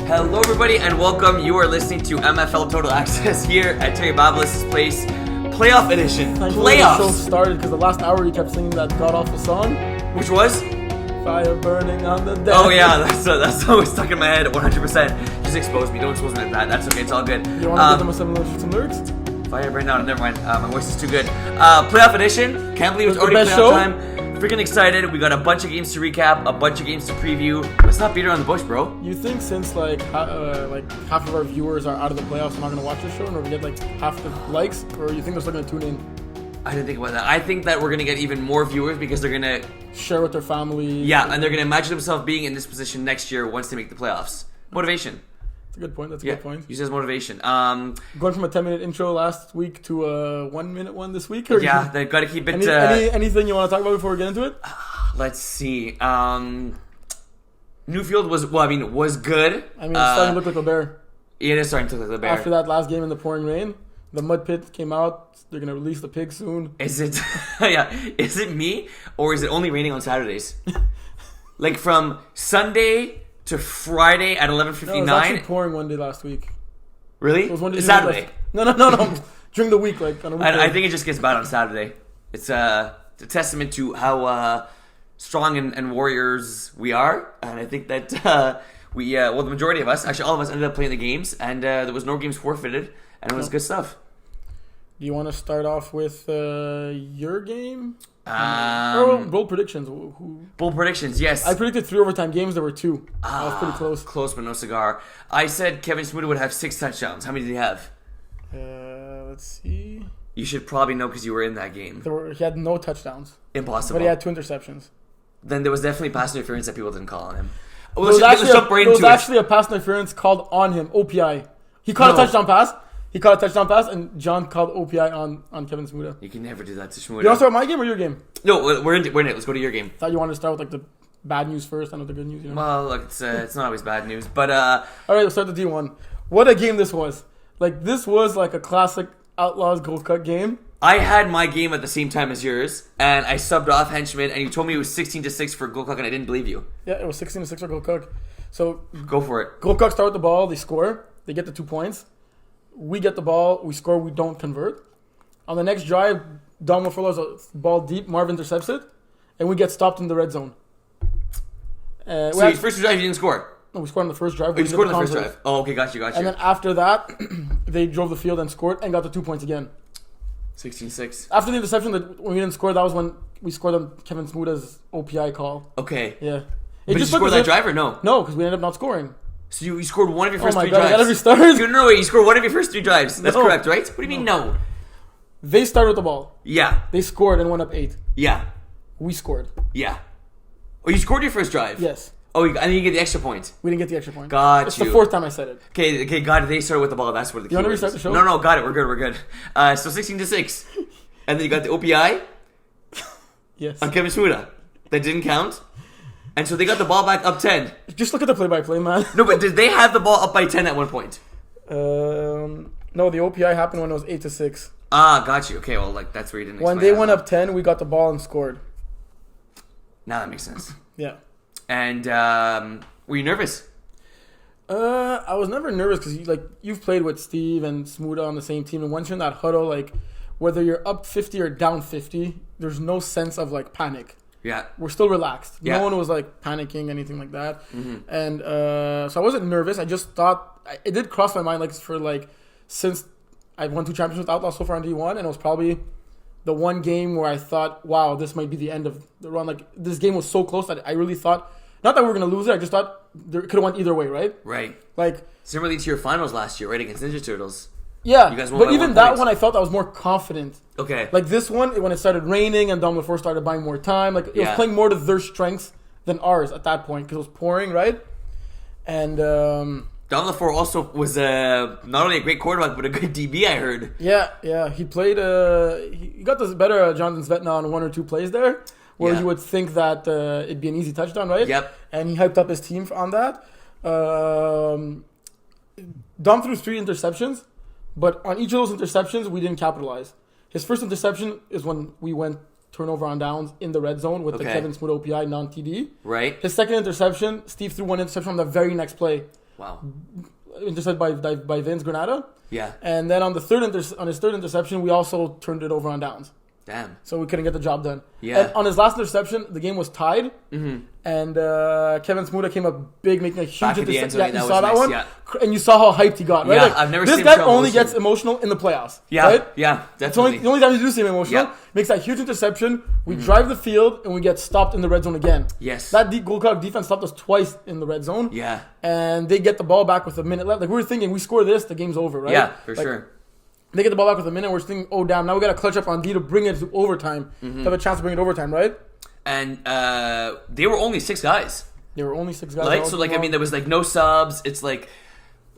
Hello, everybody, and welcome. You are listening to MFL Total Access here at Terry Babalis' place. Playoff edition. Thankfully the show started because the last hour you kept singing that god-awful song. Which was? Fire burning on the deck. Oh, yeah, that's always stuck in my head 100%. Just expose me. Don't expose me like that. That's okay. It's all good. You want to give them some lyrics? Fire burning on. Never mind. My voice is too good. Playoff edition. Can't believe it's already playoff time. Freaking excited. We got a bunch of games to recap, a bunch of games to preview. Let's not beat around the bush, bro. You think since half of our viewers are out of the playoffs, we're not going to watch this show and we're going to get half the likes, or you think they're still going to tune in? I didn't think about that. I think that we're going to get even more viewers because they're going to share with their family. Yeah, and they're going to imagine themselves being in this position next year once they make the playoffs. Motivation. That's a good point. That's a good point. Use it as motivation. Going from a 10-minute intro last week to a 1-minute one this week? Or yeah, they've got to keep it... anything you want to talk about before we get into it? Let's see. Newfield was good. I mean, it's starting to look like a bear. It is starting to look like a bear. After that last game in the pouring rain, the mud pit came out. They're going to release the pig soon. Is it... yeah. Is it me? Or is it only raining on Saturdays? Like from Sunday to Friday at 11:59. No, it was actually pouring one day last week. Really? It was one day Saturday? No. During the week, on a weekday. I think it just gets bad on Saturday. It's a testament to how strong and warriors we are, and I think that the majority of us, actually all of us, ended up playing the games, and there was no games forfeited, and it was good stuff. Do you want to start off with your game? Bold predictions. Bold predictions, yes. I predicted 3 overtime games. There were 2. That was pretty close. Close, but no cigar. I said Kevin Smuda would have 6 touchdowns. How many did he have? Let's see. You should probably know because you were in that game. He had no touchdowns. Impossible. But he had 2 interceptions. Then there was definitely pass interference that people didn't call on him. There was actually a pass interference called on him, OPI. He caught a touchdown pass. And John called OPI on Kevin Smuda. You can never do that to Smuda. You want to start my game or your game? No, we're in it. Let's go to your game. Thought you wanted to start with the bad news first, and the good news. Well, look, it's not always bad news, but all right, let's start the D1. What a game this was! This was like a classic Outlaws Gold Cup game. I had my game at the same time as yours, and I subbed off Henchman, and you told me it was 16-6 for Gold Cup, and I didn't believe you. Yeah, it was 16-6 for Gold Cup. So go for it. Gold Cup start with the ball. They score. They get the 2 points. We get the ball, we score, we don't convert. On the next drive, Dom throws a ball deep, Marv intercepts it, and we get stopped in the red zone. So his first drive, you didn't score? No, we scored on the first drive. Oh, you scored on the first drive. Oh, okay, got you. And then after that, they drove the field and scored and got the 2 points again. 16-6. After the interception, when we didn't score, that was when we scored on Kevin Smuda's OPI call. Okay. Yeah. But you scored that drive or no? No, because we ended up not scoring. So you scored one of your first 3 drives. Oh my God, I gotta restart. No, wait, you scored one of your first 3 drives. That's correct, right? What do you mean no? They started with the ball. Yeah. They scored and went up 8. Yeah. We scored. Yeah. Oh, you scored your first drive? Yes. Oh, and then you get the extra point. We didn't get the extra point. It's the 4th time I said it. Okay, got it. They started with the ball. That's where the key You want to restart the show? No, got it. We're good. So 16-6. And then you got the OPI? Yes. On Kevin Smuda. That didn't count? And so they got the ball back up 10. Just look at the play-by-play, man. No, but did they have the ball up by 10 at one point? No, the OPI happened when it was 8-6. Ah, got you. Okay, well, that's where you didn't When they went up 10, we got the ball and scored. Now that makes sense. Yeah. And were you nervous? I was never nervous because you've played with Steve and Smuda on the same team, and once you're in that huddle, whether you're up 50 or down 50, there's no sense of panic. Yeah. We're still relaxed. Yeah. No one was panicking, anything like that. Mm-hmm. And so I wasn't nervous. I just thought it did cross my mind since I've won 2 championships with Outlaws so far in D1, and it was probably the one game where I thought, wow, this might be the end of the run. This game was so close that I really thought, not that we were going to lose it, I just thought it could have went either way, right? Right. Similarly to your finals last year, right, against Ninja Turtles. Yeah, you guys won but by even 1 that point. one I felt I was more confident. Okay. This one, when it started raining and Dom LaFleur started buying more time, it was playing more to their strengths than ours at that point because it was pouring, right? And Dom LaFleur also was not only a great quarterback but a good DB, I heard. Yeah. He played. He got this better Jonathan Svetna on 1 or 2 plays there, where you would think that it'd be an easy touchdown, right? Yep. And he hyped up his team on that. Dom threw 3 interceptions. But on each of those interceptions, we didn't capitalize. His first interception is when we went turnover on downs in the red zone with the Kevin Smuda OPI non-TD. Right. His second interception, Steve threw one interception on the very next play. Wow. Intercepted by Vince Granada. Yeah. And then on his third interception, we also turned it over on downs. Damn. So we couldn't get the job done. Yeah. And on his last interception, the game was tied. Mm-hmm. And Kevin Smuda came up big, making a huge interception. Yeah, you saw that nice, one? Yeah. And you saw how hyped he got, right? Yeah, Like, I've never this seen guy him show only emotion. gets emotional in the playoffs. Yeah, right? yeah, It's only, definitely. the only time you do see him emotional. Yeah. Makes that huge interception. We drive the field, and we get stopped in the red zone again. Yes. That Gold Cup defense stopped us twice in the red zone. Yeah. And they get the ball back with a minute left. Like, we were thinking, we score this, the game's over, right? Yeah, for Like, sure. They get the ball back with a minute. We're thinking, oh, damn, now we got to clutch up on D to bring it to overtime. Mm-hmm. To have a chance to bring it overtime, right? And they were only 6 guys. There were only 6 guys. Right? So, like, I mean, there was, like, no subs. It's, like,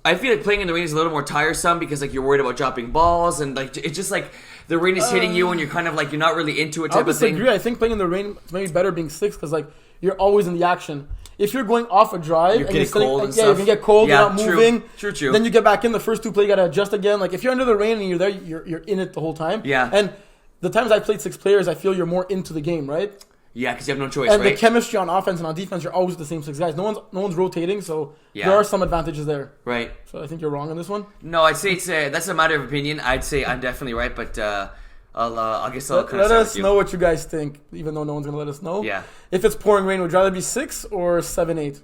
I feel like playing in the rain is a little more tiresome because, like, you're worried about dropping balls. And, like, it's just, like, the rain is hitting you and you're kind of, like, you're not really into it I type of thing. disagree. I think playing in the rain is maybe better being 6 because, like, you're always in the action. If you're going off a drive You're and getting you're sitting, cold and you stuff. can get cold, Yeah, you're not true. moving. True. Then you get back in the first 2 play, you got to adjust again. Like, if you're under the rain and you're there, you're in it the whole time. Yeah. And the times I played 6 players, I feel you're more into the game, right? Yeah, because you have no choice, And right? the chemistry on offense and on defense, you're always the same 6 guys. No one's rotating, so Yeah. there are some advantages there. Right. So I think you're wrong on this one. No, I'd say that's a matter of opinion. I'd say I'm definitely right, but I guess I'll kind Let of us know what you guys think, even though no one's gonna let us know. Yeah. If it's pouring rain, would you rather be 6 or 7-8?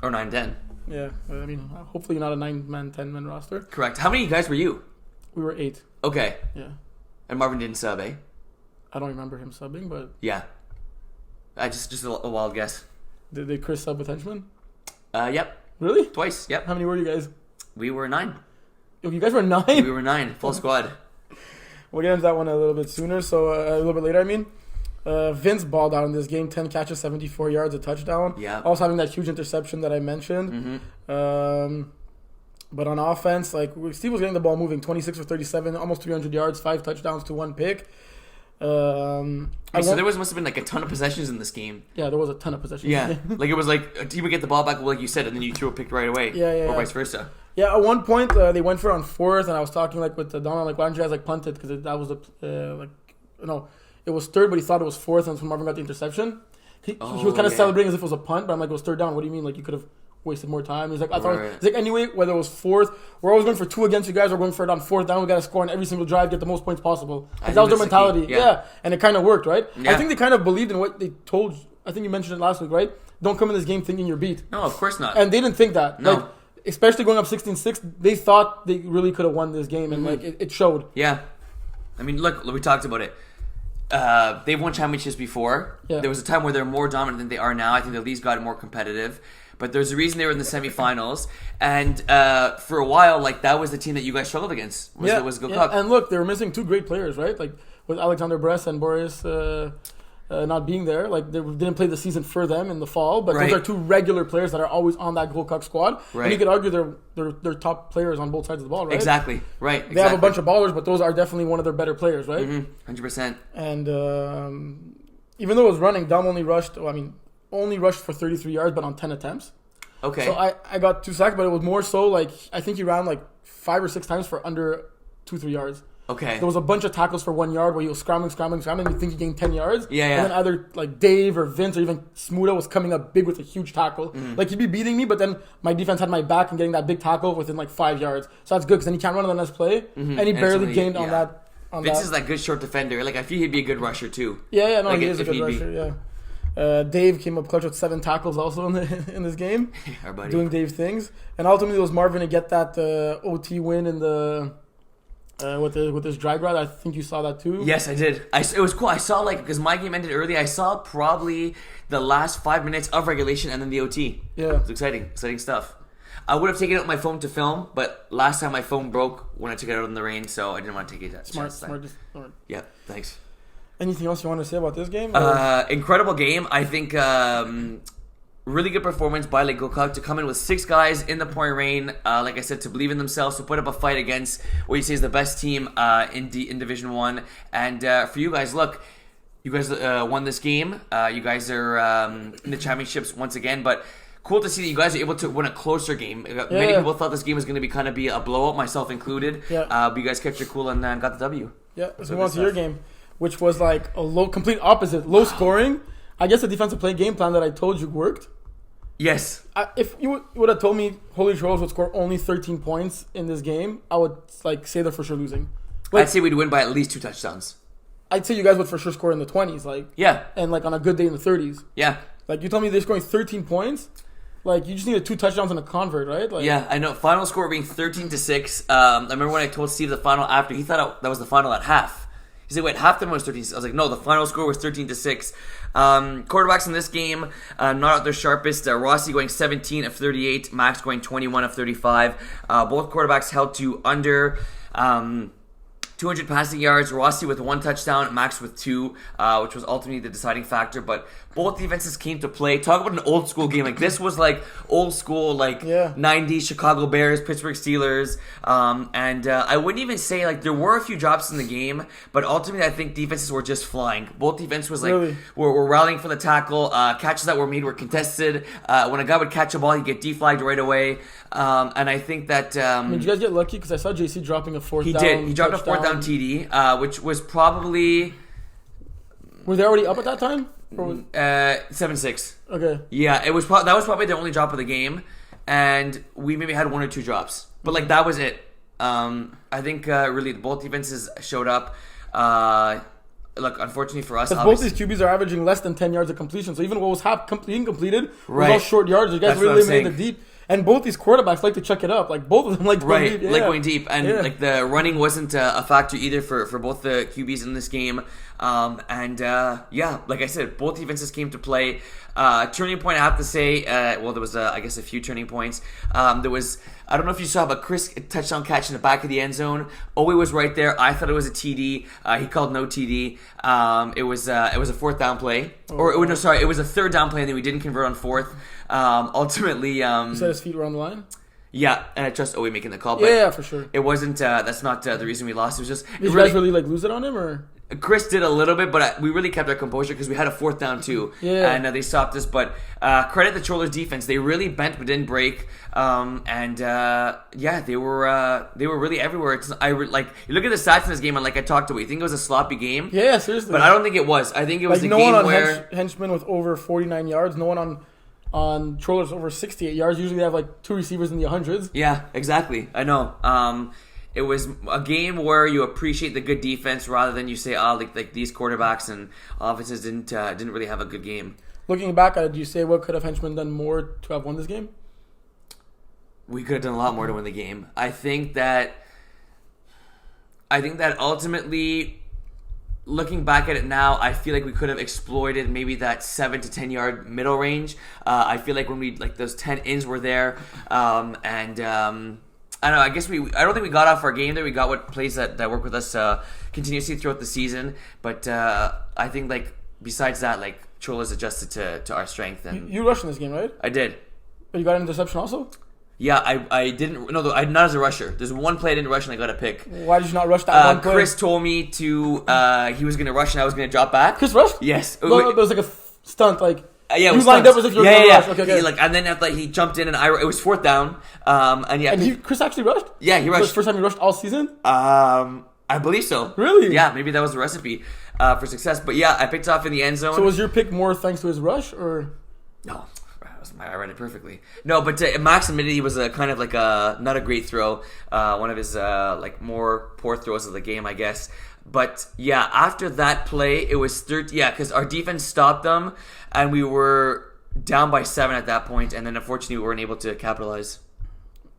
Or 9-10. Yeah, I mean, hopefully not a 9-man, 10-man roster. Correct. How many guys were you? We were 8. Okay. Yeah, And Marvin didn't sub, eh? I don't remember him subbing, but Yeah. I just a wild guess. did Chris sub with Henchman? Yep. Really? Twice. Yep. How many were you guys? We were 9. Oh, you guys were 9. We were 9. Full squad. We'll get into that one a little bit sooner. So a little bit later, I mean. Vince balled out in this game. 10 catches, 74 yards, a touchdown. Yeah. Also having that huge interception that I mentioned. Mm-hmm. But on offense, like Steve was getting the ball moving, 26 for 37, almost 300 yards, 5 touchdowns to 1 pick. So there must have been like a ton of possessions in this game. Yeah, there was a ton of possessions. Yeah. Like it was like a team would get the ball back, like you said, and then you threw a pick right away. Yeah. Or vice versa. Yeah, at one point they went for it on 4th, and I was talking like with Donald, like, why don't you guys like punt it? Because that was it was 3rd, but he thought it was 4th, and so Marvin got the interception. He was kind of celebrating as if it was a punt, but I'm like, it was 3rd down. What do you mean? Like you could have wasted more time. He's like, I thought. Right. He's like, anyway, whether it was 4th, we're always going for 2 against you guys. We're going for it on 4th down. We got to score on every single drive, get the most points possible. Like, that was their mentality. Yeah, and it kind of worked, right? Yeah. I think they kind of believed in what they told. I think you mentioned it last week, right? Don't come in this game thinking you're beat. No, of course not. And they didn't think that. No. Like, especially going up 16-6, they thought they really could have won this game, and like it showed. Yeah. I mean, look, we talked about it. They've won championships before. Yeah. There was a time where they're more dominant than they are now. I think the league's got more competitive. But there's a reason they were in the semifinals. And for a while, like, that was the team that you guys struggled against. Was Go Cup. And look, they were missing 2 great players, right? Like, with Alexander Bress and Boris not being there. Like, they didn't play the season for them in the fall. But Right. those are 2 regular players that are always on that Gold Cup squad. Right. And you could argue they're top players on both sides of the ball, right? Exactly. Right. They have a bunch of ballers, but those are definitely one of their better players, right? 100%. And even though it was running, Dom only rushed for 33 yards, but on 10 attempts. Okay. So I got 2 sacks, but it was more so like, I think he ran like 5 or 6 times for under 2-3 yards. Okay. There was a bunch of tackles for 1 yard where he was scrambling. You think he gained 10 yards. Yeah. And then either like Dave or Vince or even Smuda was coming up big with a huge tackle. Like, he'd be beating me, but then my defense had my back and getting that big tackle within like 5 yards. So that's good because then he can't run on the next play. And he barely gained on that. Vince is that good short defender. Like, I feel he'd be a good rusher too. Yeah, no, Like, he is a if good he'd be. rusher, yeah. Dave came up clutch with 7 tackles also in this game. Our buddy. Doing Dave things. And ultimately it was Marvin to get that OT win in the with his drag route. I think you saw that too. Yes, I did. It was cool. I saw, like, because my game ended early, I saw probably the last 5 minutes of regulation and then the OT. Yeah. It was exciting stuff. I would have taken out my phone to film, but last time my phone broke when I took it out in the rain, so I didn't want to take it that Smart. chance. Yeah, thanks. Anything else you want to say about this game? Incredible game. I think really good performance by Lake Gokak to come in with 6 guys in the pouring rain. Like I said, to believe in themselves, to put up a fight against what you say is the best team in Division 1. And for you guys, look, you guys won this game. You guys are in the championships once again, but cool to see that you guys are able to win a closer game. Many people thought this game was going to be a blowout, myself included. Yeah. But you guys kept your cool and got the W. Yeah, let's move on to your game, which was like a complete opposite. Low scoring. I guess the defensive play game plan that I told you worked. Yes. If you would have told me Holy Trolls would score only 13 points in this game, I would say they're for sure losing. I'd say we'd win by at least 2 touchdowns. I'd say you guys would for sure score in the 20s, Yeah. and on a good day in the 30s. Yeah. You told me they're scoring 13 points. You just needed 2 touchdowns and a convert, right? Yeah, I know. Final score being 13-6. I remember when I told Steve the final after, he thought that was the final at half. He said, wait, halftime was 13-6. I was like, no, the final score was 13-6. Quarterbacks in this game, not at their sharpest. Rossi going 17 of 38. Max going 21 of 35. Both quarterbacks held to under 200 passing yards. Rossi with 1 touchdown, Max with 2, which was ultimately the deciding factor. But both defenses came to play. Talk about an old school game. This was old school, 90s Chicago Bears, Pittsburgh Steelers. And I wouldn't even say there were a few drops in the game, but ultimately I think defenses were just flying. Both defenses was really? were rallying for the tackle. Catches that were made were contested. When a guy would catch a ball, he'd get deflagged right away. And I think that... did you guys get lucky? Because I saw JC dropping a 4th down. He did. He dropped a 4th down TD, which was probably... Were they already up at that time? 7-6. Okay. Yeah, that was probably the only drop of the game, and we maybe had 1 or 2 drops, but that was it. I think really both defenses showed up. Unfortunately for us, both these QBs are averaging less than 10 yards of completion, so even what was being completed was all short yards. You guys really made it deep. And both these quarterbacks like to check it up. Both of them like going deep. Yeah. Going deep. And the running wasn't a factor either for both the QBs in this game. Like I said, both defenses came to play. Turning point, I have to say, there was, I guess, a few turning points. There was, I don't know if you saw, but Chris touchdown catch in the back of the end zone. Owe was right there. I thought it was a TD. He called no TD. It was a 4th down play. It was a 3rd down play, and then we didn't convert on 4th. Ultimately... you said his feet were on the line? Yeah, and I trust Owe making the call. But yeah, for sure. It wasn't, that's not the reason we lost. It was just... Did you guys really lose it on him, or...? Chris did a little bit, but we really kept our composure because we had a 4th down too, and they stopped us. But credit the Trollers defense; they really bent but didn't break. They were really everywhere. You look at the stats in this game, and I talked about, you think it was a sloppy game? Yeah, seriously. But I don't think it was. I think it was a no game one on where Henchman with over 49 yards, no one on Trollers over 68 yards. Usually they have 2 receivers in the hundreds. Yeah, exactly. I know. It was a game where you appreciate the good defense rather than you say, these quarterbacks and offenses didn't really have a good game. Looking back at it, do you say what could have Henchman done more to have won this game? We could have done a lot more to win the game. I think that ultimately, looking back at it now, I feel like we could have exploited maybe that 7 to 10 yard middle range. I feel like when those 10 ins were there, I don't know. I guess I don't think we got off our game there. We got what plays that work with us continuously throughout the season. But I think besides that, Chola's adjusted to our strength. And you rushed in this game, right? I did. But you got an interception also? Yeah, I didn't. No, not as a rusher. There's one play I didn't rush and I got a pick. Why did you not rush that one play? Chris told me to. He was going to rush and I was going to drop back. Chris rushed? Yes. No, it was a stunt. Yeah, you lined up as if you were going to rush. Okay. And then after he jumped in and it was 4th down. And Chris actually rushed? Yeah, he rushed. Was the first time he rushed all season? I believe so. Really? Yeah, maybe that was the recipe for success. But yeah, I picked off in the end zone. So was your pick more thanks to his rush or? No, I read it perfectly. No, but Max admitted he was kind of not a great throw. One of his more poor throws of the game, I guess. But yeah, after that play, it was 13. Yeah, because our defense stopped them, and we were down by 7 at that point, and then unfortunately we weren't able to capitalize.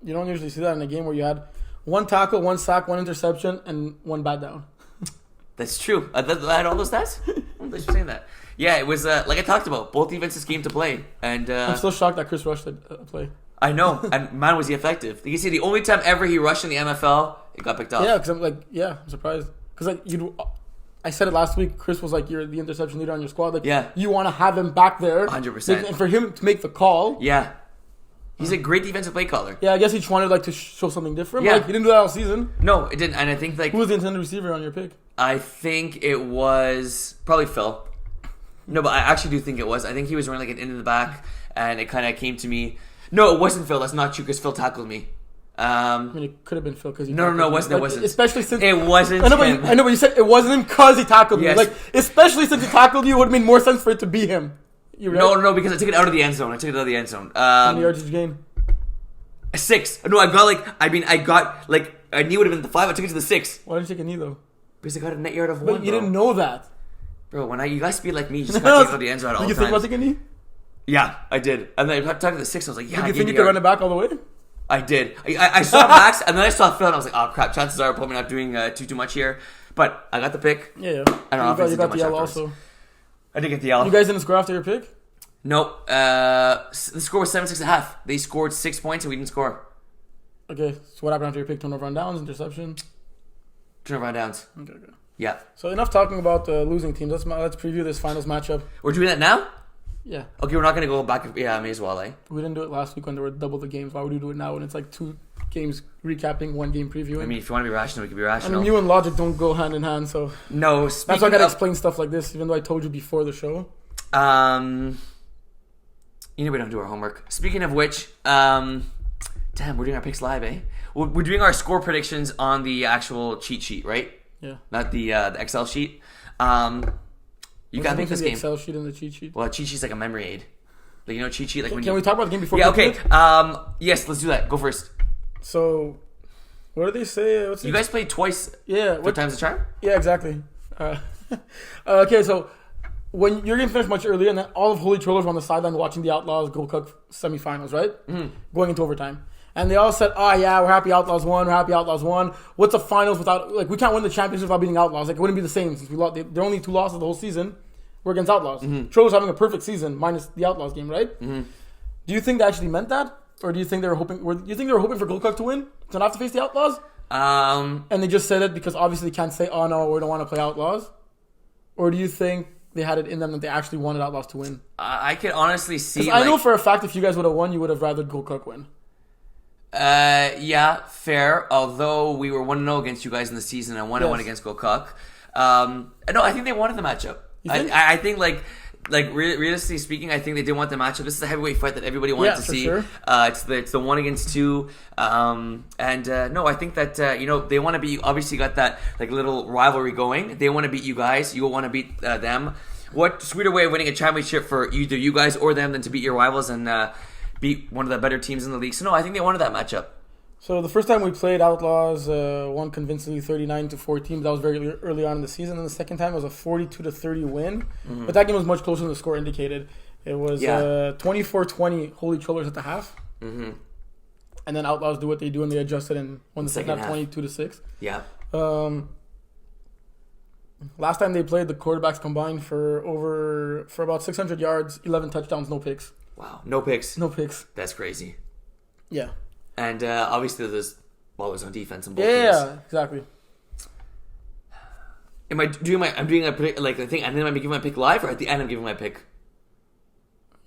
You don't usually see that in a game where you had 1 tackle, 1 sack, 1 interception, and 1 bad down. That's true. I had all those stats. Thanks for saying that. Yeah, it was like I talked about. Both defenses came to play, and I'm still shocked that Chris rushed a play. I know, and man, was he effective? You see, the only time ever he rushed in the MFL, it got picked off. Yeah, because I'm surprised. Because I said it last week. Chris was you're the interception leader on your squad. You want to have him back there, 100%, and for him to make the call. Yeah, he's a great defensive play caller. Yeah, I guess he just wanted to show something different. Yeah, he didn't do that all season. No, it didn't. And I think who was the intended receiver on your pick? I think it was probably Phil. No, but I actually do think it was. I think he was running an in the back, and it kind of came to me. No, it wasn't Phil. That's not true because Phil tackled me. It could have been Phil because no, it wasn't. It wasn't. Especially since it wasn't. I know, but you said it wasn't him because he tackled me. Especially since he tackled you, it would have made more sense for it to be him. You read? No, because I took it out of the end zone. How many yards did you gain? 6. No, I knew it would have been the 5. I took it to the 6. Why didn't you take a knee though? Because I got a net yard of 1. But you didn't know that. Bro, when you guys speed like me, you just gotta take it out of the end zone all the Did you time. think about taking a knee? Yeah, I did. And then I talked to the 6. I was like, yeah. Did you think you could run it back all the way? I did. I saw Max, and then I saw Phil, and I was like, oh crap, chances are probably not doing too much here. But I got the pick. Yeah. I don't know if you got the L also. I did get the L. You guys didn't score after your pick? Nope. The score was 7-6.5. They scored 6 points, and we didn't score. Okay, so what happened after your pick? Turnover on downs, interception? Turnover on downs. Okay. Yeah. So enough talking about losing teams. Let's preview this finals matchup. We're doing that now? Yeah. Okay, we're not going to go back. Yeah, I may as well, eh? We didn't do it last week when there were double the games. Why would we do it now when it's like 2 games recapping, 1 game previewing? I mean, if you want to be rational, we can be rational. I mean, you and logic don't go hand in hand, so... No, that's why I got to explain stuff like this, even though I told you before the show. You know we don't do our homework. Speaking of which, damn, we're doing our picks live, eh? We're doing our score predictions on the actual cheat sheet, right? Yeah. Not the Excel sheet. You gotta make this game. Excel sheet and the cheat sheet. Well, a cheat sheet's like a memory aid. Like, you know, cheat sheet. Like when Can we talk about the game before? Yeah. Okay. Yes, let's do that. Go first. So, what did they say? You guys played twice. Yeah. What time's the charm? Yeah, exactly. Okay, so when you're getting finished much earlier, and then all of Holy Trollers were on the sideline watching the Outlaws Gold Cup semifinals, right? Mm-hmm. Going into overtime. And they all said, oh, yeah, we're happy Outlaws won. We're happy Outlaws won. What's the finals without... Like, we can't win the championship without beating Outlaws. Like, it wouldn't be the same since we lost. Their only 2 losses the whole season were against Outlaws. Mm-hmm. Trollers having a perfect season minus the Outlaws game, right? Mm-hmm. Do you think they actually meant that? Or do you think they were hoping... Do you think they were hoping for Gold Cup to win? To not have to face the Outlaws? And they just said it because obviously they can't say, oh, no, we don't want to play Outlaws? Or do you think they had it in them that they actually wanted Outlaws to win? I could honestly see... Because I know for a fact if you guys would have won, you would have rather Gold Cup win. Yeah, fair. Although we were 1-0 against you guys in the season and 1-1 against Gokuk. No, I think they wanted the matchup. I think realistically speaking, I think they did want the matchup. This is a heavyweight fight that everybody wanted to see. Sure. It's the 1 against 2. No, I think that they want to beat you. Obviously, you got that like little rivalry going. They want to beat you guys. You want to beat them. What sweeter way of winning a championship for either you guys or them than to beat your rivals and beat one of the better teams in the league. So no, I think they wanted that matchup. So the first time we played Outlaws won convincingly 39-14. That was very early on in the season. And the second time it was a 42-30 win. Mm-hmm. But that game was much closer than the score indicated. It was 24-20 Holy Trollers at the half. Mm-hmm. And then Outlaws do what they do and they adjusted and won the second half 22-6. Yeah. Last time they played, the quarterbacks combined for about 600 yards, 11 touchdowns, no picks. Wow, no picks. No picks. That's crazy. Yeah. And obviously there's ballers on defense in both teams. Yeah, exactly. I'm doing a pick, like I think, and then I'm giving my pick live, or at the end I'm giving my pick.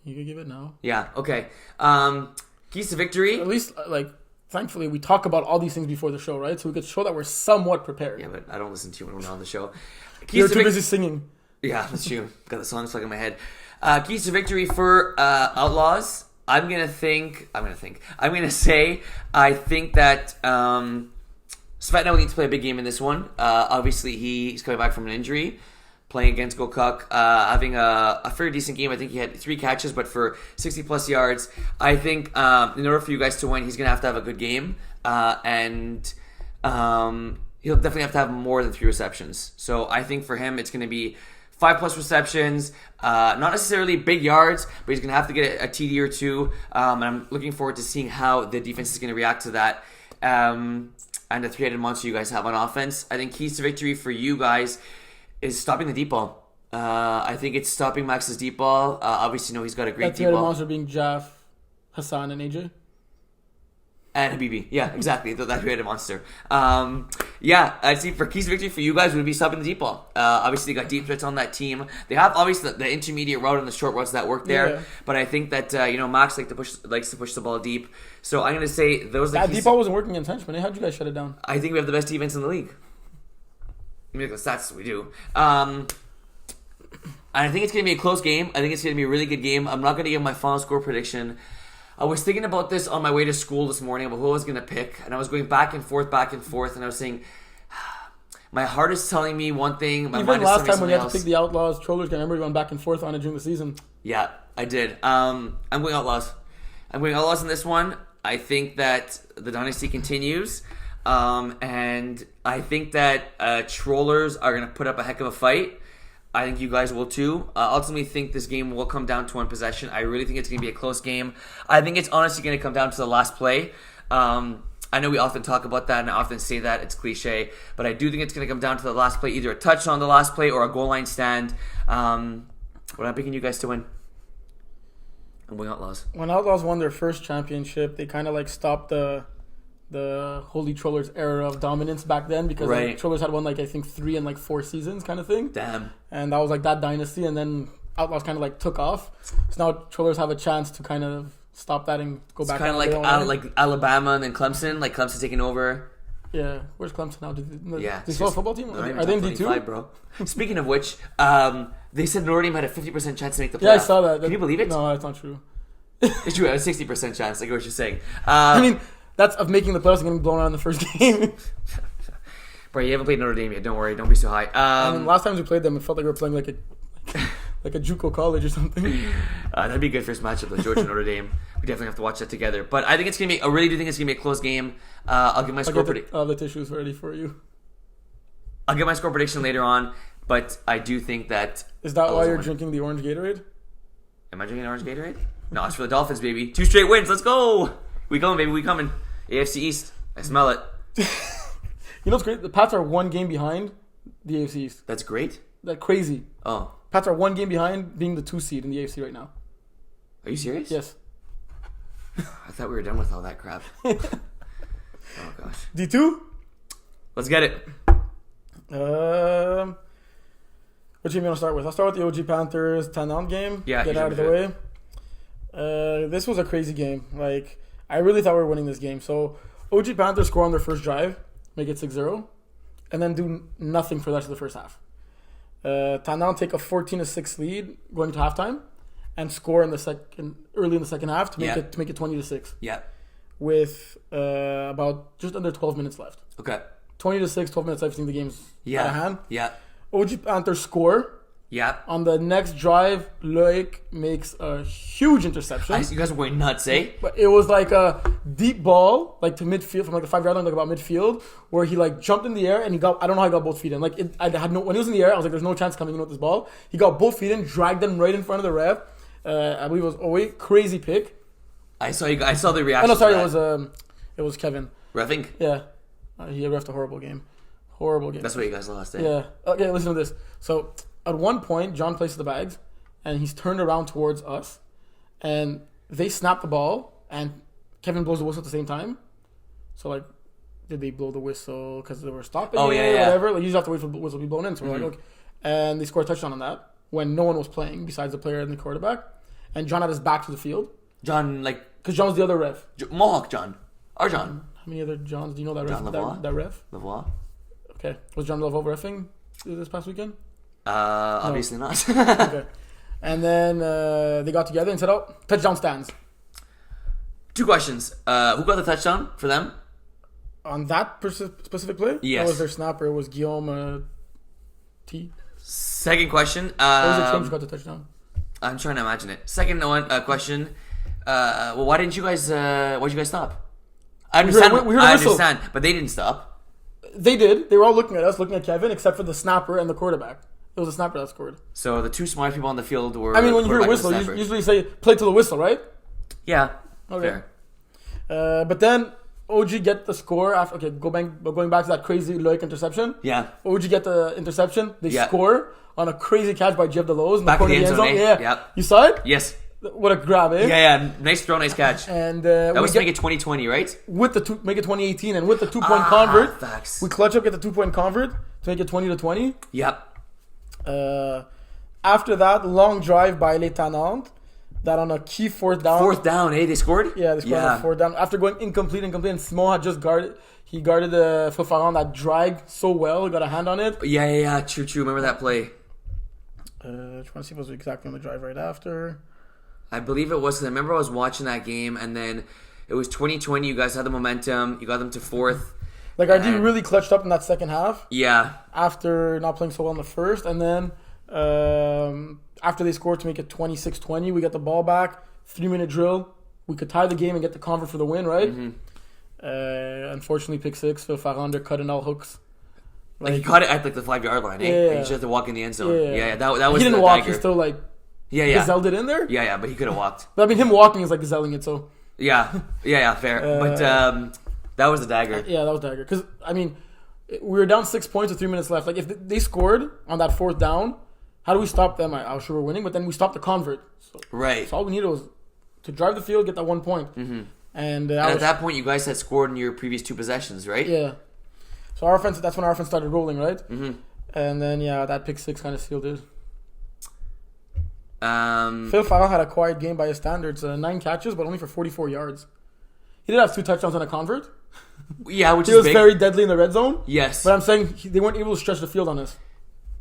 You can give it now. Yeah. Okay. Keys to victory. At least, thankfully, we talk about all these things before the show, right? So we could show that we're somewhat prepared. Yeah, but I don't listen to you when we're on the show. You're too busy singing. Yeah, that's true. Got the song stuck in my head. Keys to victory for Outlaws. I'm gonna say I think that Svetna will need to play a big game in this one. Obviously, he's coming back from an injury, playing against Gokuk, having a very decent game. I think he had 3 catches, but for 60 plus yards. I think in order for you guys to win, he's gonna have to have a good game, and he'll definitely have to have more than 3 receptions. So I think for him, it's gonna be 5 plus receptions, not necessarily big yards, but he's going to have to get a TD or 2. And I'm looking forward to seeing how the defense is going to react to that. And the 3-headed monster you guys have on offense. I think keys to victory for you guys is stopping the deep ball. I think it's stopping Max's deep ball. Obviously, he's got a great deep ball. 3-headed monster being Jaff, Hassan, and AJ. And Habibi. Yeah, exactly. That 3-headed monster. I'd say for keys to victory for you guys would be stopping the deep ball. Obviously, they got deep threats on that team. They have, obviously, the intermediate route and the short routes that work there. Yeah. But I think that, Max likes to push the ball deep. So I'm going to say those are the keys. That deep ball wasn't working intentionally. How'd you guys shut it down? I think we have the best defense in the league. I mean, the stats we do. And I think it's going to be a close game. I think it's going to be a really good game. I'm not going to give my final score prediction. I was thinking about this on my way to school this morning about who I was going to pick, and I was going back and forth, and I was saying, My heart is telling me one thing. My Even mind is last telling me time when you something had to pick else. the Outlaws, Trollers, I remember you went back and forth on it during the season. Yeah, I did. I'm going Outlaws. I'm going Outlaws in this one. I think that the dynasty continues. And I think that Trollers are going to put up a heck of a fight. I think you guys will too. Ultimately think this game will come down to one possession. I really think it's going to be a close game. I think it's honestly going to come down to the last play. I know we often talk about that and I often say that. It's cliche. But I do think it's going to come down to the last play. Either a touchdown on the last play or a goal line stand. But I'm picking you guys to win. I'm going Outlaws. When Outlaws won their first championship, they kind of like stopped the Holy Trollers era of dominance back then because like, Trollers had won like I think 3 and like 4 seasons kind of thing. Damn. And that was like that dynasty, and then Outlaws kind of like took off. So now Trollers have a chance to kind of stop that and go back. Kind of like Alabama and then Clemson, like Clemson taking over. Yeah, where's Clemson now? They still a football team? Are they in D2? Bro. Speaking of which, they said Notre Dame had a 50% chance to make the playoff. Yeah, I saw that. Can you believe it? No, that's not true. It's true. A 60% chance, like what you're saying. I mean, that's of making the playoffs and getting blown out in the first game. Bro, you haven't played Notre Dame yet. Don't worry. Don't be so high. I mean, last time we played them, it felt like we were playing like a JUCO college or something. That'd be a good first matchup with Georgia and Notre Dame. We definitely have to watch that together. But I think it's gonna be. I really do think it's gonna be a close game. I'll give my score prediction. I'll have the tissues ready for you. I'll give my score prediction later on. But I do think that. Is that why you're drinking the orange Gatorade? Am I drinking orange Gatorade? No, it's for the Dolphins, baby. 2 straight wins. Let's go. We going, baby. We coming. AFC East. I smell it. You know what's great? The Pats are 1 game behind the AFC East. That's great. That's crazy. Oh. Pats are 1 game behind being the 2 seed in the AFC right now. Are you serious? Yes. I thought we were done with all that crap. Oh, gosh. D2? Let's get it. What team you want to start with? I'll start with the OG Panthers 10-out game. Yeah, get out of the way. This was a crazy game. Like, I really thought we were winning this game. So, OG Panthers score on their first drive, make it 6-0, and then do nothing for the rest of the first half. Tandown take a 14-6 lead going to halftime, and score in the early in the second half to make it 20-6. Yeah. With about just under 12 minutes left. Okay. 20-6, 12 minutes left. I think the game's out of hand. Yeah. OG Panthers score. Yeah. On the next drive, Loic makes a huge interception. You guys were going nuts, eh? But it was like a deep ball, like to midfield, from like the 5-yard line, like about midfield, where he like jumped in the air and he got, I don't know how he got both feet in. Like, when he was in the air, I was like, there's no chance coming in with this ball. He got both feet in, dragged them right in front of the ref. I believe it was Owe. Crazy pick. I saw the reaction. Oh, no, sorry, it was Kevin. Reffing? Yeah. He refed a horrible game. Horrible game. That's why you guys lost, eh? Yeah. Okay, listen to this. So, at one point, John places the bags, and he's turned around towards us, and they snap the ball, and Kevin blows the whistle at the same time. So, like, did they blow the whistle because they were stopping it or whatever? Like, you just have to wait for the whistle to be blown in. So, we're like, okay. And they scored a touchdown on that when no one was playing besides the player and the quarterback. And John had his back to the field. John, like... Because John was the other ref. Mohawk John. Our John. How many other Johns? Do you know that John ref? Lavoie? That ref? Lavoie. Okay. Was John Lavoie reffing this past weekend? Obviously not. Okay. And then they got together and said, oh, touchdown stands. 2 questions. Who got the touchdown for them? On that specific play? Yes. That was their snapper. It was Guillaume T. Second question. What was the team who got the touchdown? I'm trying to imagine it. Second question. Well, why'd you guys stop? I understand. We heard a whistle. I understand, but they didn't stop. They did. They were all looking at us, looking at Kevin, except for the snapper and the quarterback. It was the snapper that scored. So the 2 smart people on the field were... I mean, when you hear a whistle, you usually say, play to the whistle, right? Yeah. Okay. Fair. But then OG get the score after... Okay, going back to that crazy Loic interception. Yeah. OG get the interception. They score on a crazy catch by Jeff DeLose in the back corner of the end zone. Yeah. Yep. You saw it? Yes. What a grab, eh? Yeah. Nice throw, nice catch. And that was to make it 2020, right? With the make it 2018, and with the 2-point convert, facts. we clutch up, get the 2-point convert to make it 20-20. Yep. After that, long drive by Les Tannantes, that on a key 4th down. 4th down, eh? They scored? Yeah, they scored on a 4th down. After going incomplete, and Simon had just guarded the Fofaran that dragged so well, he got a hand on it. Yeah. True. Remember that play? Trying to see what was exactly on the drive right after. I believe it was, because I remember I was watching that game, and then it was 2020. You guys had the momentum. You got them to 4th. Like RD really clutched up in that second half. Yeah. After not playing so well in the first, and then after they scored to make it 26-20, we got the ball back. 3-minute drill. We could tie the game and get the convert for the win, right? Unfortunately, pick six. Phil Farrander cutting all hooks. Like he caught it at like the 5-yard line, eh? Yeah. And he just had to walk in the end zone. Yeah. That was he didn't the walk. dagger. He still like gazelled it in there. Yeah, but he could have walked. But I mean, him walking is like gazelling it. So yeah, fair. But that was the dagger. Yeah, that was dagger. Because I mean, we were down 6 points with 3 minutes left. Like if they scored on that fourth down, how do we stop them? I was sure we're winning, but then we stopped the convert. Right. So all we needed was to drive the field, get that 1 point. And at that point, you guys had scored in your previous 2 possessions, right? Yeah. So our offense, that's when our offense started rolling, right? And then, that pick six kind of sealed it. Phil Farrell had a quiet game by his standards. 9 catches, but only for 44 yards. He did have 2 touchdowns and a convert. Yeah, which he is was big. very deadly in the red zone. Yes. But I'm saying they weren't able to stretch the field on us.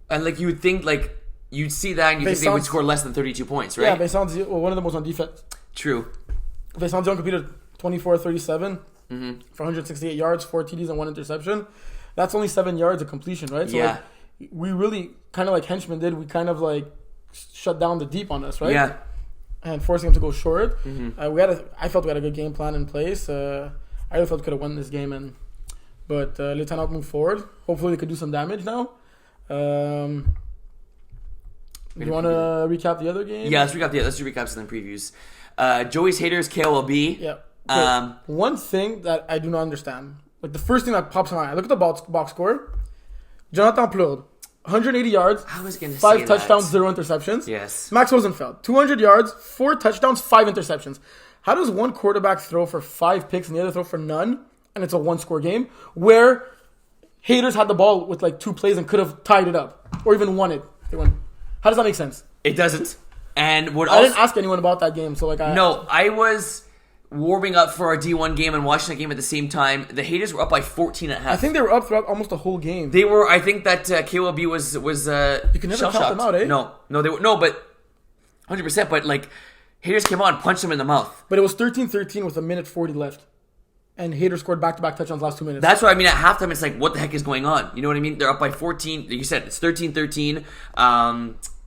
And like you would think, like you'd see that and you think they would score less than 32 points, right? Yeah, Vincent, one of them was on defense. True. Vincent Dion competed 24-37 for 168 yards, 4 TDs and 1 interception. That's only 7 yards of completion, right? So like, we really kind of like Henchman did. We kind of like shut down the deep on us, right? Yeah. And forcing him to go short. I felt we had a good game plan in place. I really felt we could have won this game, but Lieutenant moved forward. Hopefully, they could do some damage now. Do you want to recap the other game? Yeah, let's do recaps and then previews. Joey's haters, KLB. Yeah. Okay. One thing that I do not understand, like the first thing that pops in my eye, look at the box score. Jonathan Plourde, 180 yards, 5 touchdowns, 0 interceptions. Yes. Max Rosenfeld, 200 yards, 4 touchdowns, 5 interceptions. How does one quarterback throw for 5 picks and the other throw for none, and it's a 1-score game where haters had the ball with like 2 plays and could have tied it up or even won it? They won. How does that make sense? It doesn't. And I didn't ask anyone about that game, so like I was warming up for our D1 game and watching the game at the same time. The haters were up by 14 at half. I think they were up throughout almost the whole game. They were. I think that KLB was you can never count them out, eh? No, they were but 100%. But like haters came on, and punched them in the mouth. But it was 13-13 with 1:40 left, and haters scored back-to-back touchdowns last 2 minutes. That's what I mean. At halftime, it's like, what the heck is going on? You know what I mean? They're up by 14. Like you said, it's 13-13.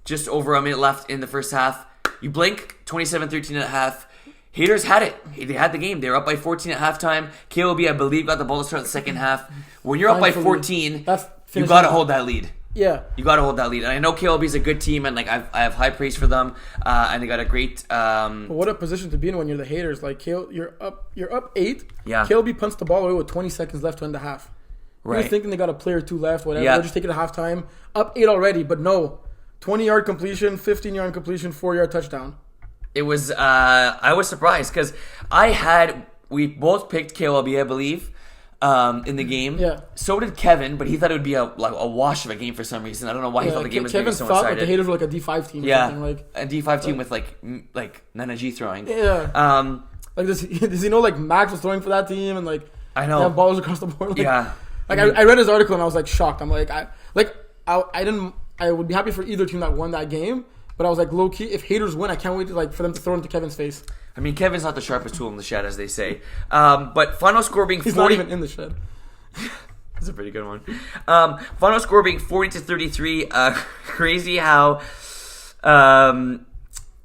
Just over a minute left in the first half. You blink, 27-13 at half. Haters had it. They had the game. They were up by 14 at halftime. KLB, I believe, got the ball to start the second half. When you're up by 14, you got to hold that lead. Yeah. You got to hold that lead. And I know KLB is a good team, and like I have high praise for them. And they got a great... But what a position to be in when you're the haters. Like, you're up 8. Yeah. KLB punts the ball away with 20 seconds left to end the half. Right. You're thinking they got a player or 2 left, whatever. Yeah. They'll just take it at halftime. Up 8 already, but no. 20-yard completion, 15-yard completion, 4-yard touchdown. It was, I was surprised because we both picked KLB, I believe, in the game. Yeah. So did Kevin, but he thought it would be a wash of a game for some reason. I don't know why he thought the game was going to be so Kevin thought excited. that the haters were like a D5 team. Yeah. Or something, like a D5 team with like Nana G throwing. Yeah. Like does he know like Max was throwing for that team and like I know they have balls across the board. Like, yeah. Like I read his article and I was like shocked. I'm like I would be happy for either team that won that game. But I was like, low key, if haters win, I can't wait for them to throw it into Kevin's face. I mean, Kevin's not the sharpest tool in the shed, as they say. But final score being 40. He's not even in the shed. That's a pretty good one. Final score being 40-33. Crazy how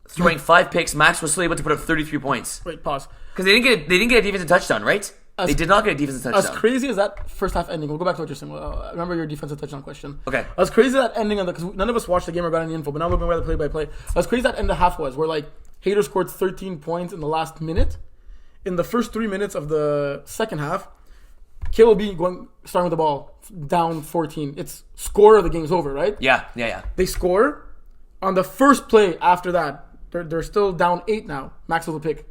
throwing 5 picks, Max was still able to put up 33 points. Wait, pause. Because they didn't get a defensive touchdown, right? They did not get a defensive touchdown. As crazy as that first half ending, we'll go back to what you're saying. Remember your defensive touchdown question. Okay. As crazy as that ending because none of us watched the game or got any info, but now looking at the play-by-play. As crazy as that end of half was, where like Hader scored 13 points in the last minute. In the first 3 minutes of the second half, KLB starting with the ball, down 14. It's score, the game's over, right? Yeah. They score. On the first play after that, they're still down 8 now. Max was a pick.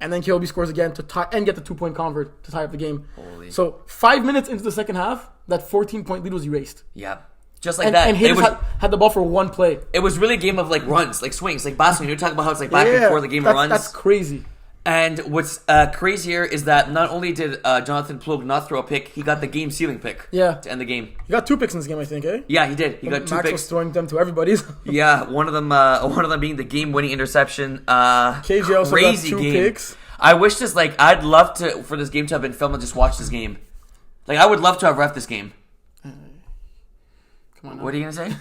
And then KLB scores again to tie and get the 2-point convert to tie up the game. Holy. So 5 minutes into the second half, that 14-point lead was erased. Yeah. Just like that. And Hayes had the ball for 1 play. It was really a game of like runs, like swings, like basketball. You're talking about how it's like back and forth, the game of runs. That's crazy. And what's crazier is that not only did Jonathan Plourde not throw a pick, he got the game-sealing pick to end the game. He got 2 picks in this game, I think, eh? Yeah, he did. He got 2 Max picks. was throwing them to everybody. Yeah, one of them being the game-winning interception. KJ also got 2 picks. I wish this, like, I'd love for this game to have been filmed and just watch this game. Like, I would love to have ref this game. Come on now. What are you going to say?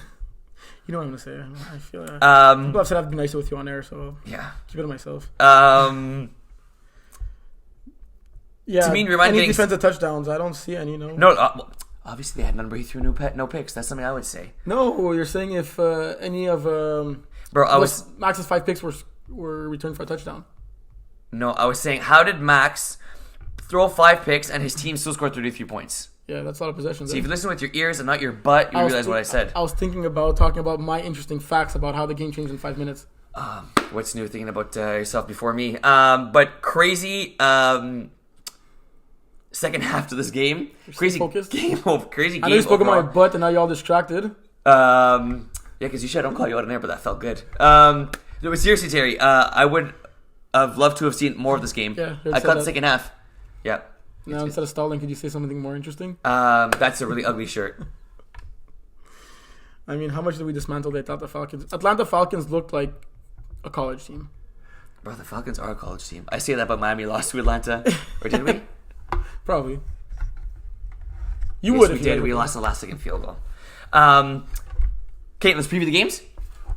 You know what I'm going to say. I feel people have said I'd be nicer with you on air, so yeah. keep it to myself. To me, remind any things. defensive touchdowns, I don't see any, no. No, obviously they had none, but he threw no picks. That's something I would say. No, you're saying if any of Max's 5 picks were returned for a touchdown. No, I was saying, how did Max throw 5 picks and his team still scored 33 points? Yeah, that's a lot of possessions. See, if you listen with your ears and not your butt, you realize what I said. I was thinking about talking about my interesting facts about how the game changed in 5 minutes. What's new? Thinking about yourself before me. But crazy second half to this game. Crazy focused? Game over. Crazy game. I know you spoke overall. about my butt and now you're all distracted. Yeah, because you said I don't call you out on air, but that felt good. No, but seriously, Terry, I would have loved to have seen more of this game. Yeah, I caught the second half. Yeah. Now, instead of stalling, could you say something more interesting? That's a really ugly shirt. I mean, how much did we dismantle the Atlanta Falcons? Atlanta Falcons looked like a college team. Bro, the Falcons are a college team. I say that, but Miami lost to Atlanta. Or did we? Probably. You Yes, would we if did. you We lost the last second field goal. Okay, let's preview the games.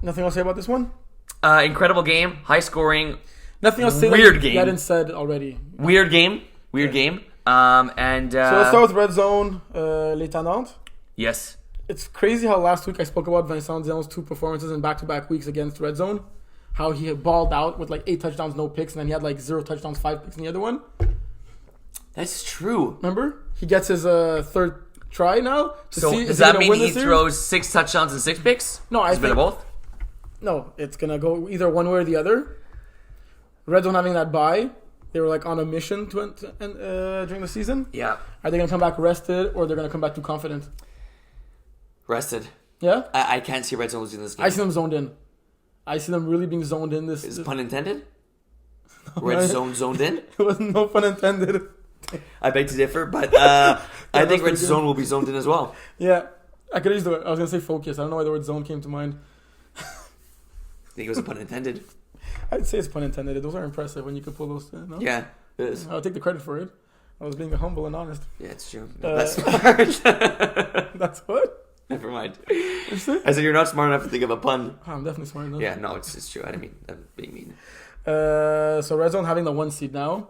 Nothing else to say about this one? Incredible game. High scoring. Nothing else to say Weird that game. you hadn't said already. Weird game. So So let's start with Red Zone, Les Tannantes. Yes. It's crazy how last week I spoke about Vincent Dion's 2 performances in back-to-back weeks against Red Zone. How he had balled out with like 8 touchdowns, no picks, and then he had like 0 touchdowns, 5 picks in the other one. That's true. Remember? He gets his third try now. So see, does that mean win he this series? throws 6 touchdowns and 6 picks? No, I It's a bit of think- both. No, it's going to go either one way or the other. Red Zone having that bye. They were like on a mission during the season. Yeah. Are they going to come back rested or they're going to come back too confident? Rested. Yeah? I can't see Red Zone losing this game. I see them zoned in. I see them really being zoned in. Is pun intended? Red Zone zoned in? It was no pun intended. I beg to differ, but I think pretty Red good. Zone will be zoned in as well. Yeah. I could use the word. I was going to say focus. I don't know why the word zone came to mind. I think it was a pun intended. I'd say it's pun intended. Those are impressive when you could pull those. No? Yeah, it is. I'll take the credit for it. I was being humble and honest. Yeah, it's true. No, that's smart. That's what? Never mind. What'd you say? I said you're not smart enough to think of a pun. Oh, I'm definitely smart enough. Yeah, no, it's true. I didn't mean I'm being mean. So Red Zone having the 1 seed now.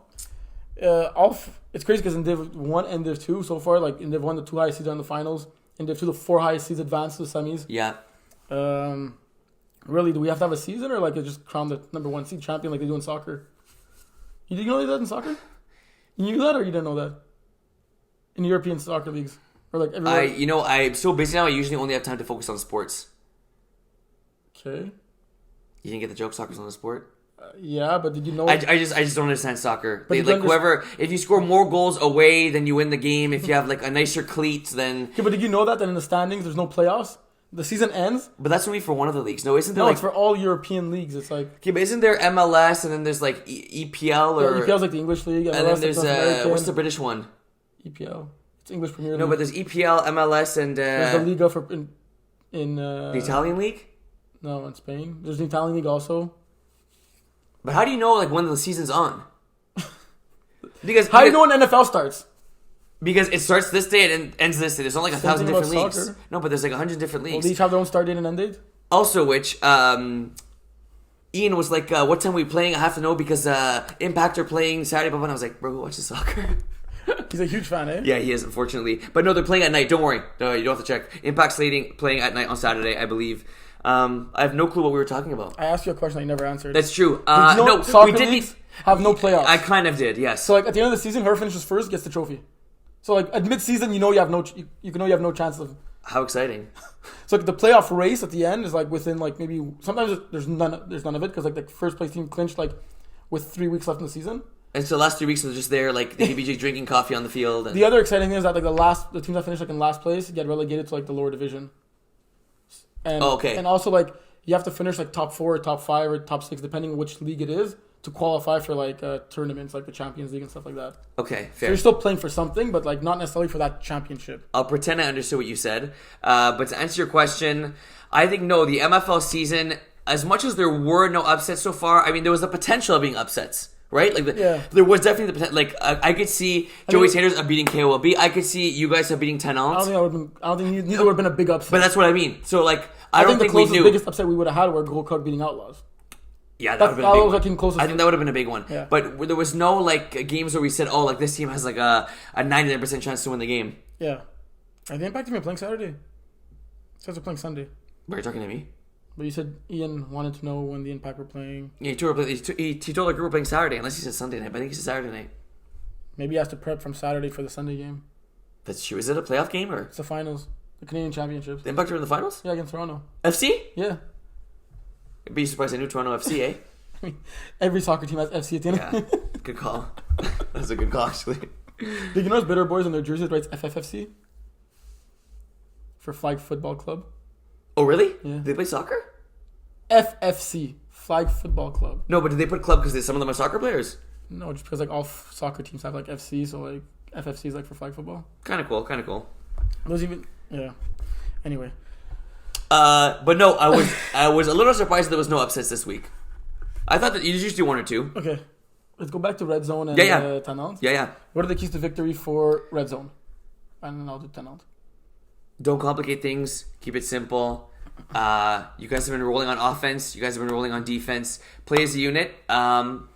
It's crazy because in Div 1 and Div 2 so far, like in Div 1, the 2 highest seeds are in the finals. In Div 2, the 4 highest seeds advance to the semis. Yeah. Really, do we have to have a season or like it just crown the number 1 seed champion like they do in soccer? You didn't know they do that in soccer? You knew that or you didn't know that? In European soccer leagues? Or like everywhere? I'm so busy now, I usually only have time to focus on sports. Okay. You didn't get the joke, soccer's not a sport? Yeah, but did you know... I just don't understand soccer. But They, you don't whoever, if you score more goals away, then you win the game. If you have like a nicer cleat, then... Okay, but did you know that in the standings there's no playoffs? The season ends? But that's only for one of the leagues. No, isn't there No, like... it's for all European leagues. It's like... Okay, but isn't there MLS and then there's like EPL or... EPL's like the English league. and MLS then like there's... North American. what's the British one? EPL. It's English Premier League. No, but there's EPL, MLS, and... There's the Liga for in the Italian league? No, in Spain. There's the Italian league also. But how do you know like when the season's on? Because How do you know when NFL starts? Because it starts this day and ends this day. There's not like Same 1,000 thing different about leagues. soccer. No, but there's like 100 different Well, leagues. they each have their own start date and end date. Also, which Ian was like, "What time are we playing? I have to know because Impact are playing Saturday." But when I was like, "Bro, who watches soccer?" He's a huge fan, eh? Yeah, he is, unfortunately. But no, they're playing at night. Don't worry. No, you don't have to check. Impact playing at night on Saturday, I believe. I have no clue what we were talking about. I asked you a question I never answered. That's true. Did you know No, soccer we didn't. leagues have no playoffs? I kind of did, yes. So like at the end of the season, whoever finishes first gets the trophy. So like at mid-season, you know you have no you know you have no chance of. How exciting. So like the playoff race at the end is like within like maybe sometimes there's none of it because like the first place team clinched like with 3 weeks left in the season. And so the last 3 weeks was just there, like the DBJ drinking coffee on the field. And The other exciting thing is that like the teams that finish like in last place get relegated to like the lower division. And, Oh, okay. And also like you have to finish like top 4 or top 5 or top 6 depending on which league it is to qualify for like tournaments like the Champions League and stuff like that. Okay, So fair. you're still playing for something, but like not necessarily for that championship. I'll pretend I understood what you said. But to answer your question, I think no, the MFL season, as much as there were no upsets so far, I mean, there was the potential of being upsets, right? Like there was definitely the potential. Like I could see Joey Sanders beating KOLB. I could see you guys beating 10 ounce. I don't think neither would have been a big upset. But that's what I mean. So like I don't think the biggest upset we would have had were Gold Cook beating Outlaws. Yeah, that would have been a big one. I think that would have been a big one. Yeah. But there was no like games where we said, oh, like this team has like a 99% chance to win the game. Yeah. Are the Impact team playing Saturday? It says they're playing Sunday. Were you talking to me? But you said Ian wanted to know when the Impact were playing. Yeah, he told our group we're playing Saturday, unless he said Sunday night. But I think he said Saturday night. Maybe he has to prep from Saturday for the Sunday game. That's true. Is it a playoff game or? It's the finals. The Canadian Championships. The Impact are in the finals? Yeah, against Toronto. FC? Yeah. I'd be surprised I knew Toronto FC, eh? I mean, every soccer team has FC at the end. Yeah. Good call. That's a good call, actually. Did you notice Bitter Boys on their jerseys writes FFFC? For Flag Football Club. Oh, really? Yeah. They play soccer? FFC. Flag Football Club. No, but did they put club because some of them are soccer players? No, just because like all soccer teams have like FC, so like FFC is like for flag football. Kind of cool. Those even, yeah. Anyway. But no, I was a little surprised there was no upsets this week. I thought that you usually do one or two. Okay. Let's go back to Red Zone and 10 ounce. Yeah. What are the keys to victory for Red Zone? And then I'll do 10 ounce. Don't complicate things. Keep it simple. You guys have been rolling on offense. You guys have been rolling on defense. Play as a unit. And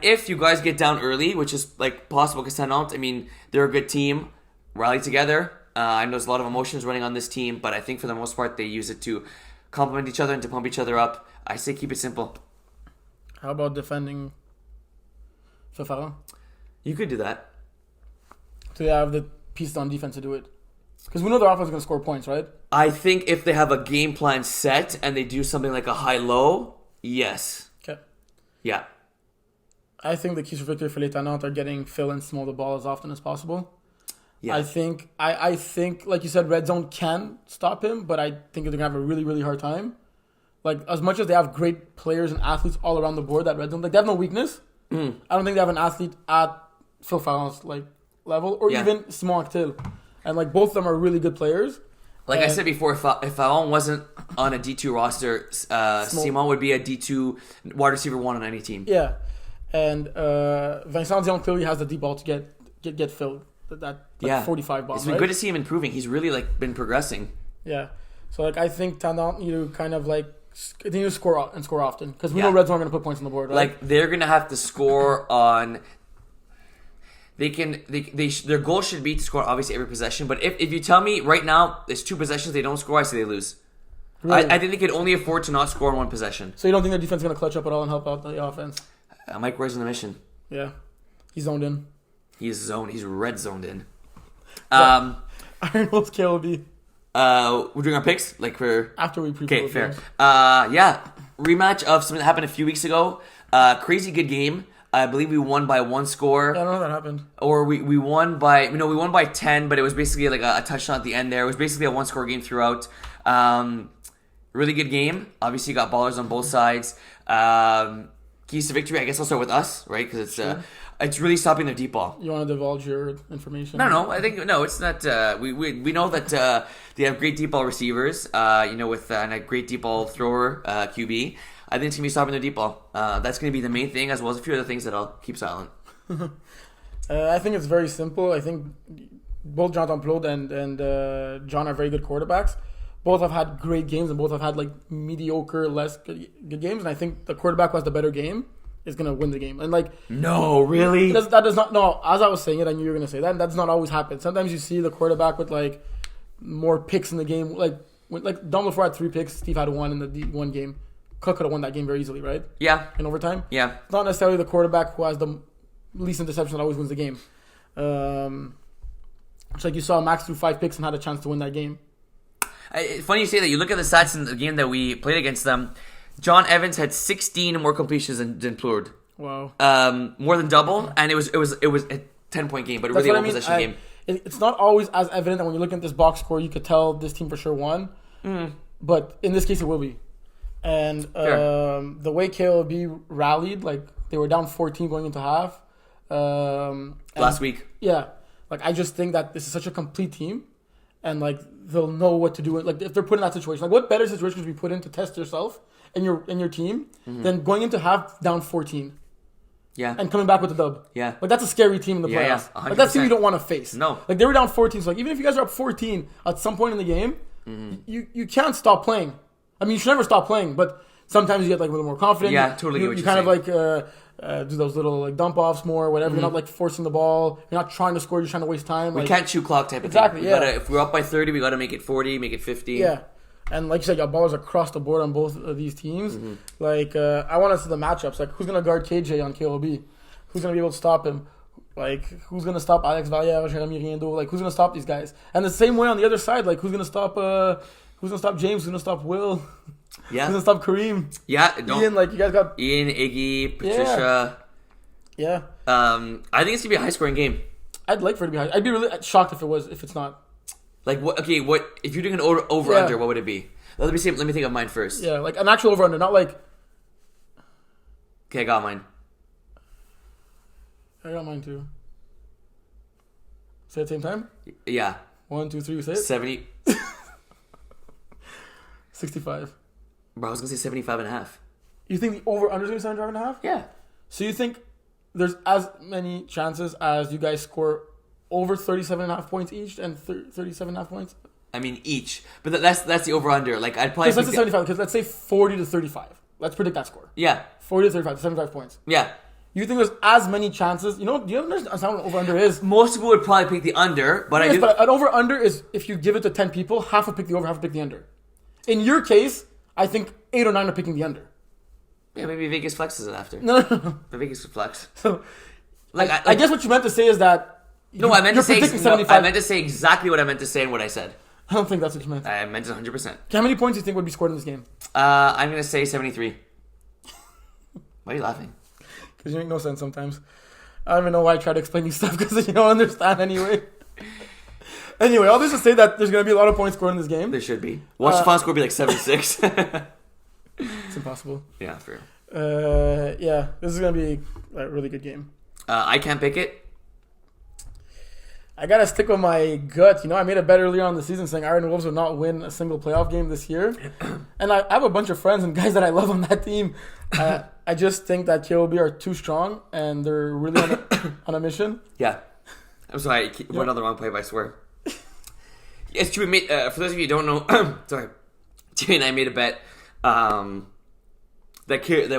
if you guys get down early, which is like possible because 10 ounce, I mean, they're a good team. Rally together. I know there's a lot of emotions running on this team, but I think for the most part they use it to complement each other and to pump each other up. I say keep it simple. How about defending Fafaran? You could do that. So they have the pieces on defense to do it. Because we know their offense is going to score points, right? I think if they have a game plan set and they do something like a high-low, yes. Okay. Yeah. I think the keys for victory for Les Tannants are getting Phil and Small the ball as often as possible. Yeah. I think, like you said, Red Zone can stop him, but I think they're going to have a really, really hard time. Like, as much as they have great players and athletes all around the board, that Red Zone, like, they have no weakness. I don't think they have an athlete at Phil Fallon's, like, level, or even Simon Actil. And, like, both of them are really good players. Like I said before, if Fallon wasn't on a D2 roster, Simon would be a D2 wide receiver 1 on any team. Yeah. And Vincent Dion clearly has the deep ball to get Phil. That 45 ball. It's been good to see him improving. He's really, like, been progressing. Yeah. So, like, I think Tannant need to kind of, like, continue to score often. Because we know Red Zone are going to put points on the board, right? Like, they're going to have to score on... Their goal should be to score, obviously, every possession. But if you tell me right now, there's 2 possessions they don't score, I say they lose. Really? I think they could only afford to not score in 1 possession. So you don't think their defense is going to clutch up at all and help out the offense? Mike Roy's on the mission. Yeah. He's zoned in. He's red zoned in. Iron Wolves KLB. We're doing our picks, like for after we preview. Okay, fair. Rematch of something that happened a few weeks ago. Crazy good game. I believe we won by 1 score. Yeah, I don't know how that happened. Or we won by 10, but it was basically like a touchdown at the end there. It was basically a 1-score game throughout. Really good game. Obviously, you got ballers on both sides. Keys to victory, I guess I'll start with us, right? Because it's really stopping their deep ball. You want to divulge your information? No. I think it's not. We know that they have great deep ball receivers. With and a great deep ball thrower, QB. I think it's gonna be stopping their deep ball. That's gonna be the main thing, as well as a few other things that I'll keep silent. I think it's very simple. I think both Jonathan Plode and John are very good quarterbacks. Both have had great games, and both have had like mediocre, less good games. And I think the quarterback who has the better game is gonna win the game. And like, no, really, that does not. No, as I was saying it, I knew you were gonna say that. And that's not always happen. Sometimes you see the quarterback with like more picks in the game. Like Dom LaFleur had 3 picks, Steve had 1 in the one game. Cook could have won that game very easily, right? Yeah. In overtime? Yeah. It's not necessarily the quarterback who has the least interception that always wins the game. It's like you saw Max threw 5 picks and had a chance to win that game. It's funny you say that. You look at the stats in the game that we played against them. John Evans had 16 more completions than Plurd. Wow. More than double, and it was a 10-point game, but really a one-possession game. It's not always as evident that when you look at this box score, you could tell this team for sure won. But in this case, it will be. And the way KLB rallied, like they were down 14 going into half. Last week. Yeah. Like I just think that this is such a complete team. And like they'll know what to do. Like if they're put in that situation. Like what better situation would be put in to test yourself and your team than going into half down 14? Yeah. and coming back with the dub. Yeah. Like, that's a scary team in the Yeah, playoffs. yeah, Like, that's a team you don't want to face. No. Like, they were down 14, so like, even if you guys are up 14 at some point in the game, you can't stop playing. I mean, you should never stop playing, but sometimes you get like a little more confident. Yeah, totally get You what you're kind of saying. like do those little like dump offs more, or whatever. You're not like forcing the ball. You're not trying to score. You're trying to waste time. We Like, can't chew clock type of Exactly, thing. yeah. If we're up by 30, we got to make it 40, make it 50. yeah. And like you said, you got ballers across the board on both of these teams. Like, I want to see the matchups. Like, who's going to guard KJ on KOB? Who's going to be able to stop him? Like, who's going to stop Alex Valliere, Jeremy Riendo? Like, who's going to stop these guys? And the same way on the other side, like, who's going to stop James? Who's going to stop Will? Yeah. Who's going to stop Kareem? Yeah. No. Ian, like, you guys got... Ian, Iggy, Patricia. Yeah. I think it's going to be a high-scoring game. I'd like for it to be high. I'd be really shocked if it's not. Like, what? Okay, what if you're doing an over-under, what would it be? Let me think of mine first. Yeah, like an actual over-under, not like... Okay, I got mine. I got mine too. Say it at the same time? Yeah. 1, 2, 3, we say it? 70. 65. Bro, I was going to say 75.5. You think the over-under is going to be 75.5? Yeah. So you think there's as many chances as you guys score over 37.5 points each and 37.5 points? I mean, each. But that's the over-under. Like, I'd probably... Because let's say 75, because let's say 40 to 35. Let's predict that score. Yeah. 40 to 35, 75 points. Yeah. You think there's as many chances? Do you understand what an over-under is? Most people would probably pick the under, but Yes, but an over-under is if you give it to 10 people, half will pick the over, half will pick the under. In your case, I think 8 or 9 are picking the under. Yeah, maybe Vegas flexes it after. No. The Vegas would flex. So, Like, I guess what you meant to say is that I meant to say... predicting No, 75. I meant to say exactly what I meant to say and what I said. I don't think that's what you meant. I meant it 100%. Okay, how many points do you think would be scored in this game? I'm going to say 73. Why are you laughing? Because you make no sense sometimes. I don't even know why I try to explain these stuff because you don't understand anyway. Anyway, all this to say that there's going to be a lot of points scored in this game. There should be. Watch the final score be like 76. It's impossible. Yeah, for real. Yeah, this is going to be a really good game. I can't pick it. I got to stick with my gut. I made a bet earlier on in the season saying Iron Wolves would not win a single playoff game this year. And I have a bunch of friends and guys that I love on that team. I just think that KOB are too strong and they're really on a mission. Yeah. I'm sorry. One other wrong play, but I swear. It's true. For those of you who don't know, sorry. Jay and I made a bet that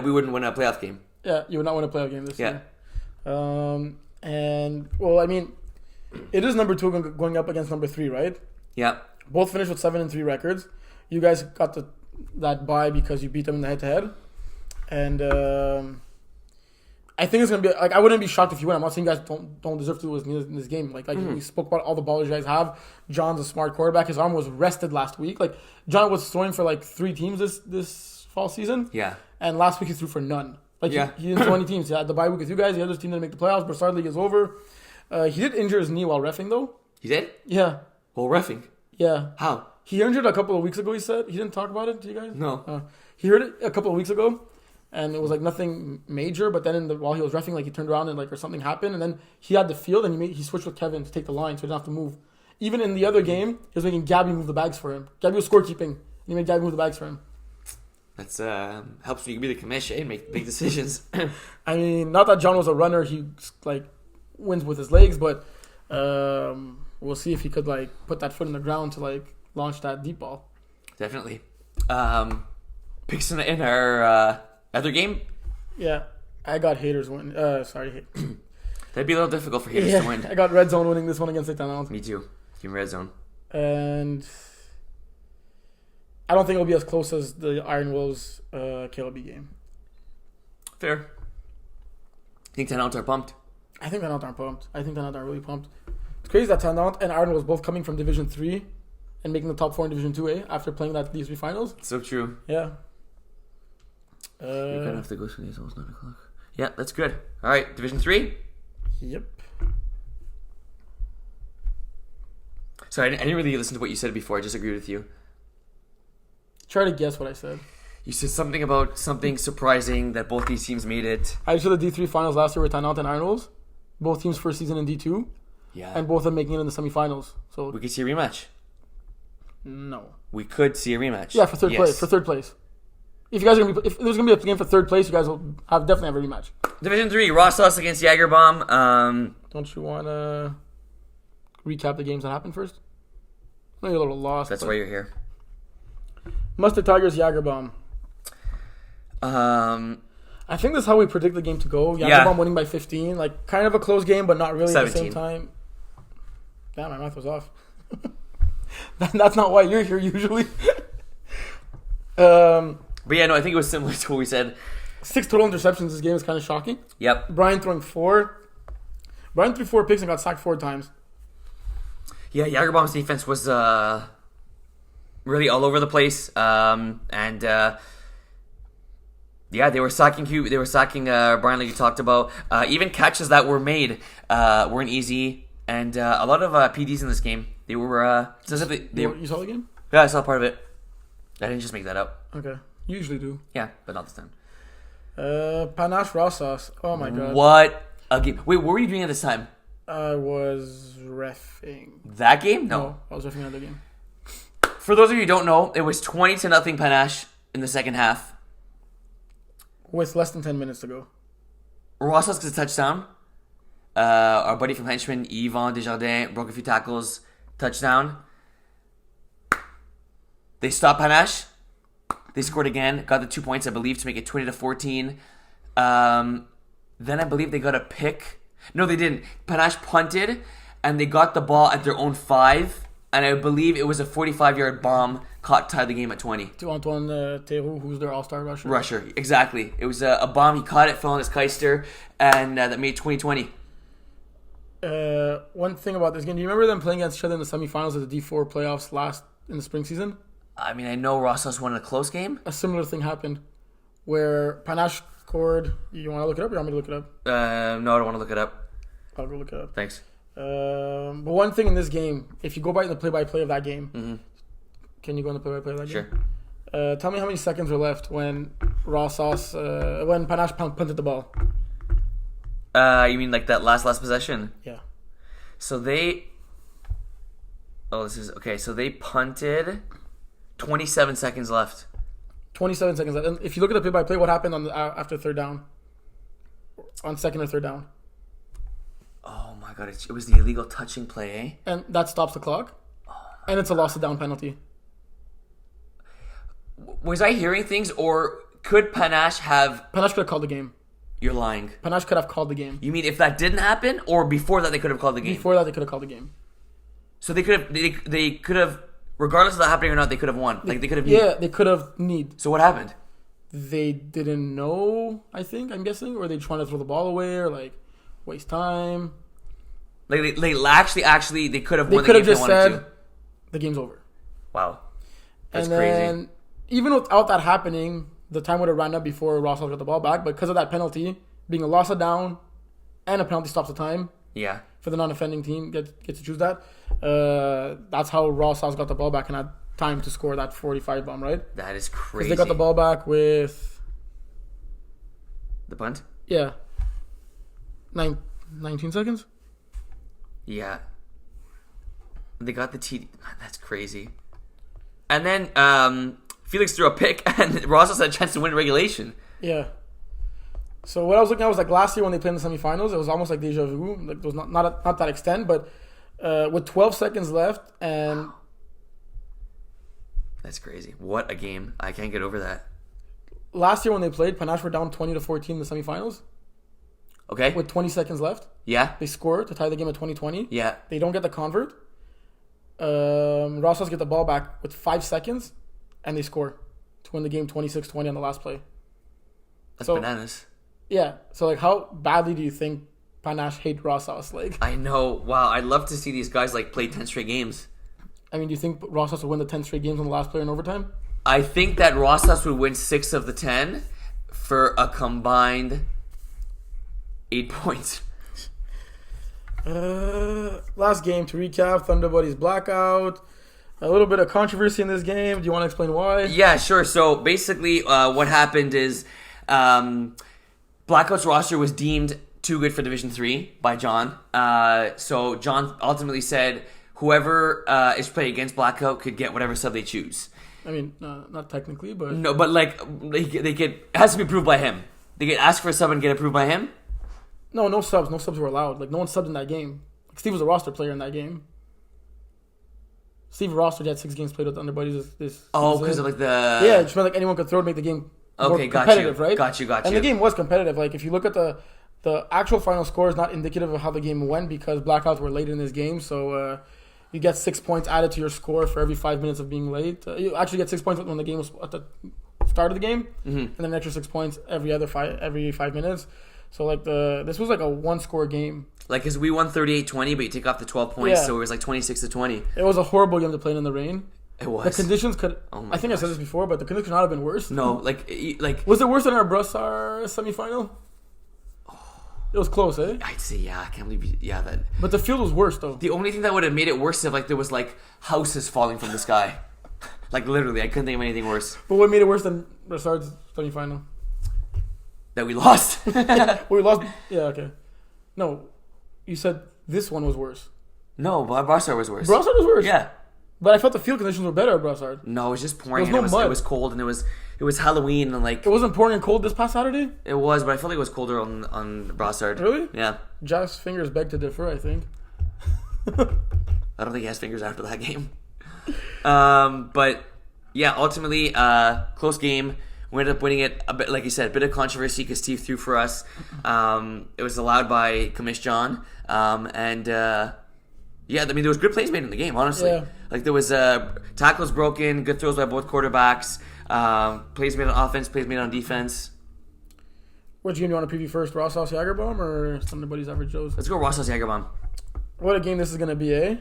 we wouldn't win a playoff game. Yeah, you would not win a playoff game this Yeah. year. And, well, I mean, it is number 2 going up against number 3, right? Yeah. Both finished with 7-3 records. You guys got that bye because you beat them in the head-to-head. And I think it's going to be... Like, I wouldn't be shocked if you win. I'm not saying you guys don't deserve to lose in this game. Like we spoke about all the ballers you guys have. John's a smart quarterback. His arm was rested last week. Like, John was throwing for, like, 3 teams this fall season. Yeah. And last week he threw for none. Like, Yeah. he didn't throw any teams. He had the bye week with you guys. The other team didn't make the playoffs. Broussard League is over. He did injure his knee while reffing, though. He did? Yeah. Well, reffing. Yeah. How? He injured a couple of weeks ago, he said. He didn't talk about it to you guys? No. He heard it a couple of weeks ago, and it was like nothing major, but then while he was reffing, like he turned around and like or something happened, and then he had the field, and he switched with Kevin to take the line so he didn't have to move. Even in the other game, he was making Gabby move the bags for him. Gabby was scorekeeping, and he made Gabby move the bags for him. That's helps when you can be the commission and make big decisions. I mean, not that John was a runner, he like wins with his legs, but we'll see if he could like put that foot in the ground to like launch that deep ball. Definitely. Picks in our other game. Yeah, I got haters win. Sorry. That'd be a little difficult for haters to win. I got Red Zone winning this one against St. Me too. Team Red Zone. And I don't think it'll be as close as the Iron Wolves KLB game. Fair. I think Tenant are pumped. I think Tenant aren't pumped. I think Tenant are really pumped. It's crazy that Tenant and Iron Wolves both coming from Division 3 and making the top 4 in Division 2A after playing these 3 finals. So true. Yeah. You're gonna have to go through these. Almost 9 o'clock. Yeah, that's good. All right, Division 3. Yep. Sorry, I didn't really listen to what you said before. I just agreed with you. Try to guess what I said. You said something about something surprising that both these teams made it. I said the D3 finals last year were Tenant and Iron Wolves. Both teams first season in D2. Yeah. And both of them making it in the semifinals. So We could see a rematch. no. We could see a rematch. Yeah, for third place. For third place. if you guys are gonna be, if there's gonna be a game for third place, you guys will definitely have a rematch. Division 3, Rossos against Jagerbomb. Don't you want to recap the games that happened first? I know you're a little lost. That's why you're here. Mustard Tigers, Jagerbomb. I think this is how we predict the game to go. Jagerbomb winning by 15. Like, kind of a close game, but not really 17. At the same time. Damn, my math was off. That's not why you're here usually. But yeah, no, I think it was similar to what we said. 6 total interceptions this game is kind of shocking. Yep. Brian throwing 4. Brian threw 4 picks and got sacked 4 times. Yeah, Jagerbomb's defense was really all over the place. Yeah, they were sacking Brian, like you talked about. Even catches that were made weren't easy, and a lot of PDs in this game. They were You saw the game? Yeah, I saw part of it. I didn't just make that up. Okay, you usually do. Yeah, but not this time. Panache Rossos. Oh my god. What a game! Wait, what were you doing at this time? I was reffing. That game? No, I was reffing another game. For those of you who don't know, it was 20-0 Panache in the second half. With less than 10 minutes to go. Rossos gets a touchdown. Our buddy from Henchman, Yvan Desjardins, broke a few tackles. Touchdown. They stopped Panache. They scored again. Got the 2 points, I believe, to make it 20-14. Then I believe they got a pick. No, they didn't. Panache punted, and they got the ball at their own 5. And I believe it was a 45-yard bomb tied the game at 20. To Antoine Theroux, who's their all-star rusher. Rusher, exactly. It was a bomb. He caught it, fell on his keister, and that made 20-20. One thing about this game, do you remember them playing against each other in the semifinals of the D4 playoffs last in the spring season? I mean, I know Rossos won a close game. A similar thing happened where Panache scored. You want to look it up or you want me to look it up? No, I don't want to look it up. I'll go look it up. Thanks. But one thing in this game, if you go by the play-by-play of that game, can you go in the play-by-play of that game? Sure. Tell me how many seconds were left when when Panache punted the ball. You mean like that last possession? Yeah. So they... Oh, this is... Okay, so they punted... 27 seconds left. 27 seconds left. And if you look at the play-by-play, what happened on after third down? On second or third down? Oh my god, it was the illegal touching play, eh? And that stops the clock. And it's a loss of down penalty. Was I hearing things, or could Panache have... Panache could have called the game. You're lying. Panache could have called the game. You mean if that didn't happen, or before that they could have called the game? Before that they could have called the game. So they could have, regardless of that happening or not, they could have won. Like they could have... Yeah, they could have need. So what happened? They didn't know, I'm guessing, or they just wanted to throw the ball away, or like waste time. Like they actually they could have won the game if they just wanted said, to. the game's over. Wow. That's and then, crazy. Even without that happening, the time would have ran up before Rossos got the ball back, but because of that penalty, being a loss of down, and a penalty stops the time. Yeah. For the non-offending team, get to choose that. That's how Rossos got the ball back and had time to score that 45 bomb, right? That is crazy. Because they got the ball back with... The punt? Yeah. 19 seconds? Yeah. They got the TD. That's crazy. And then Felix threw a pick, and Rossos had a chance to win regulation. Yeah. So what I was looking at was like last year when they played in the semifinals, it was almost like deja vu. Like it was not that extent, but with 12 seconds left and... That's crazy. What a game. I can't get over that. Last year when they played, Panache were down 20-14 in the semifinals. Okay. With 20 seconds left. Yeah. They score to tie the game at 20-20. Yeah. They don't get the convert. Rossos get the ball back with 5 seconds, and they score to win the game 26-20 on the last play. That's bananas. Yeah. So, like, how badly do you think Panache hate Rossos? Like, I know. Wow. I'd love to see these guys, like, play 10 straight games. I mean, do you think Rossos will win the 10 straight games on the last player in overtime? I think that Rossos would win 6 of the 10 for a combined 8 points. Last game to recap, Thunder Buddies blackout. A little bit of controversy in this game. Do you want to explain why? Yeah, sure. So basically what happened is Blackout's roster was deemed too good for Division 3 by John. So John ultimately said whoever is playing against Blackout could get whatever sub they choose. I mean, not technically, but No, but like they get it has to be approved by him. They get asked for a sub and get approved by him. no subs. No subs were allowed. Like no one subbed in that game. Like, Steve was a roster player in that game. Steve rostered had 6 games played with the underbuddies this Oh, season. because of like the Yeah, it just meant like anyone could throw to make the game more Okay, got competitive, you. right? Got you. And the game was competitive. Like if you look at the actual final score is not indicative of how the game went because blackouts were late in this game. So you get 6 points added to your score for every 5 minutes of being late. You actually get 6 points when the game was at the start of the game, and then an extra 6 points every 5 minutes. So like this was like a 1-score game. Like, because we won 38-20, but you take off the 12 points, Yeah. so it was like 26-20. It was a horrible game to play in the rain. It was. The conditions could. Oh my I think I said this before, but the conditions could not have been worse. No, like Was it worse than our Brassard semifinal? It was close, eh? I'd say yeah. I can't believe that. But the field was worse though. The only thing that would have made it worse is if like there was like houses falling from the sky. Like literally, I couldn't think of anything worse. But what made it worse than Brassard's semifinal? That we lost. We lost. Yeah, okay. No, you said this one was worse. No, but Brassard was worse. Brassard was worse. Yeah. But I felt the field conditions were better at Brassard. No, it was just pouring. There was no It mud. was cold, and it was Halloween, and like It wasn't pouring and cold this past Saturday. it was, but I felt like it was colder on Brassard. Really? Yeah. Jeff's fingers beg to differ, I think. I don't think he has fingers after that game. But yeah, ultimately, close game. We ended up winning it a bit, like you said, a bit of controversy because Steve threw for us. It was allowed by Commish John, and yeah, I mean there was good plays made in the game. Honestly, Yeah. like there was tackles broken, good throws by both quarterbacks, plays made on offense, plays made on defense. Which game do you want to preview first? Ross House Jagerbomb or somebody's average Joe's? Let's go Ross's Jagerbomb. What a game this is going to be, eh?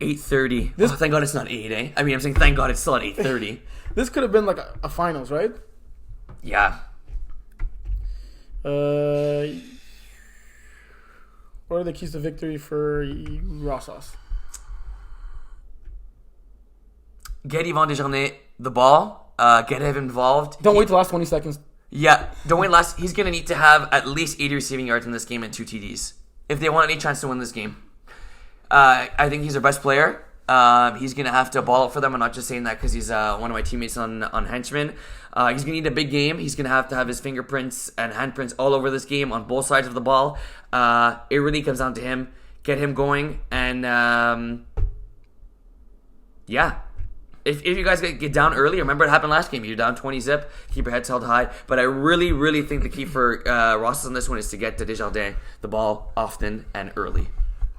8:30. Thank God it's not 8, eh? I mean, I'm saying thank God it's still at 8:30. This could have been like a finals, right? Yeah. What are the keys to victory for Rossos? Get Yvan Desjardins the ball. Get him involved. Don't wait till the last 20 seconds. Yeah, don't wait last. He's going to need to have at least 80 receiving yards in this game and 2 TDs if they want any chance to win this game. I think he's our best player. He's going to have to ball out for them. I'm not just saying that because he's one of my teammates on Henchman. He's going to need a big game. He's going to have his fingerprints and handprints all over this game on both sides of the ball. It really comes down to him. Get him going. And, yeah. If you guys get down early, remember it happened last game. You're down 20-zip, keep your heads held high. But I really, really think the key for Ross on this one is to get to Desjardins the ball often and early.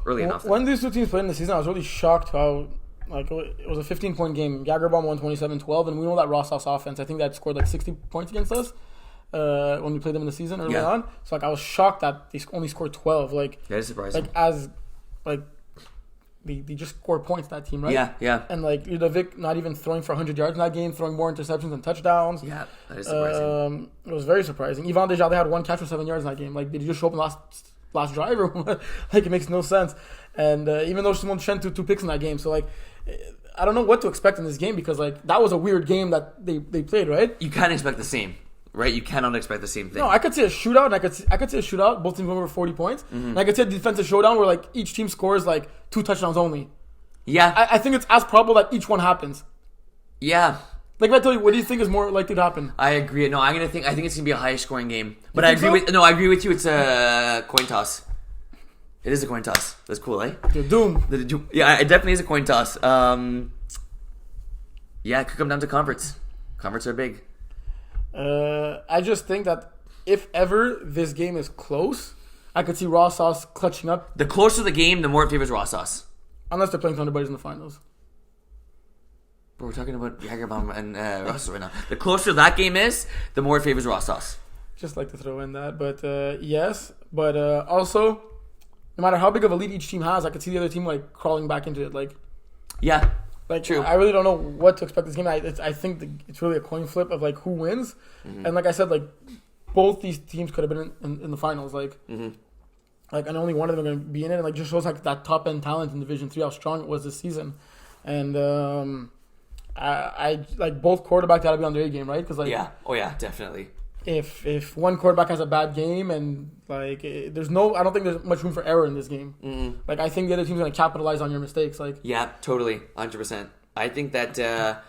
Early and often. When these two teams played in the season, I was really shocked how it was a 15-point game. Jagerbomb won 27-12, and we know that Ross House offense, I think that scored like 60 points against us when we played them in the season early on. So I was shocked that they only scored 12. That is surprising. They just score points, that team, right? Yeah. And Ludovic not even throwing for 100 yards in that game, throwing more interceptions than touchdowns. Yeah, that is surprising. It was very surprising. Yvan Desjardins had 1 catch for 7 yards in that game. Did he just show up in the last drive or what? It makes no sense. And even though Simon Chen threw 2 picks in that game, so I don't know what to expect in this game because that was a weird game that they played, right? You can't expect the same, right? You cannot expect the same thing. No, I could see a shootout, and I could see a shootout. Both teams went over 40 points, and I could see a defensive showdown where each team scores 2 touchdowns only. Yeah, I think it's as probable that each one happens. yeah. If I tell you, what do you think is more likely to happen? I agree. No, I think it's gonna be a high scoring game. But I agree with you. It's a coin toss. It is a coin toss. That's cool, eh? You're doomed. Yeah, it definitely is a coin toss. Yeah, it could come down to converts. Converts are big. I just think that if ever this game is close, I could see Raw Sauce clutching up. The closer the game, the more it favors Raw Sauce. Unless they're playing Thunderbirds in the finals. But we're talking about Jagerbomb and Raw Sauce right now. The closer that game is, the more it favors Raw Sauce. Just like to throw in that. But yes. But also, no matter how big of a lead each team has, I could see the other team crawling back into it. Yeah. True. I really don't know what to expect this game. I think it's really a coin flip of who wins. Mm-hmm. And like I said, both these teams could have been in the finals. And only one of them are going to be in it. And just shows that top end talent in Division 3 how strong it was this season. And I both quarterbacks got to be on their A game, right? Because yeah, definitely. If one quarterback has a bad game and I don't think there's much room for error in this game. Mm-hmm. I think the other team's going to capitalize on your mistakes. Yeah, totally, 100%. I think that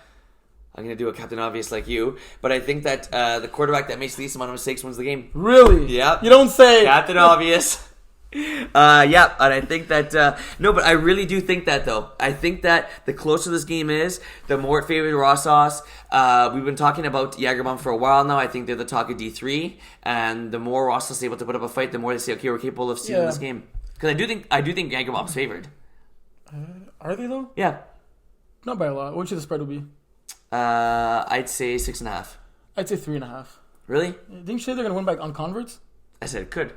I'm going to do a Captain Obvious like you. But I think that the quarterback that makes the least amount of mistakes wins the game. Really? Yeah. You don't say. Captain Obvious. Yeah, and I think that no, but I really do think that though. I think that the closer this game is, the more it favors Raw Sauce. We've been talking about Jagerbomb for a while now. I think they're the talk of D3, and the more Raw Sauce is able to put up a fight, the more they say, okay, we're capable of stealing this game. Because I do think Jagerbomb's favored. Are they though? Yeah, not by a lot. What would you the spread would be? I'd say 6.5. I'd say 3.5. Really? Think you say they're gonna win by on converts? I said it could.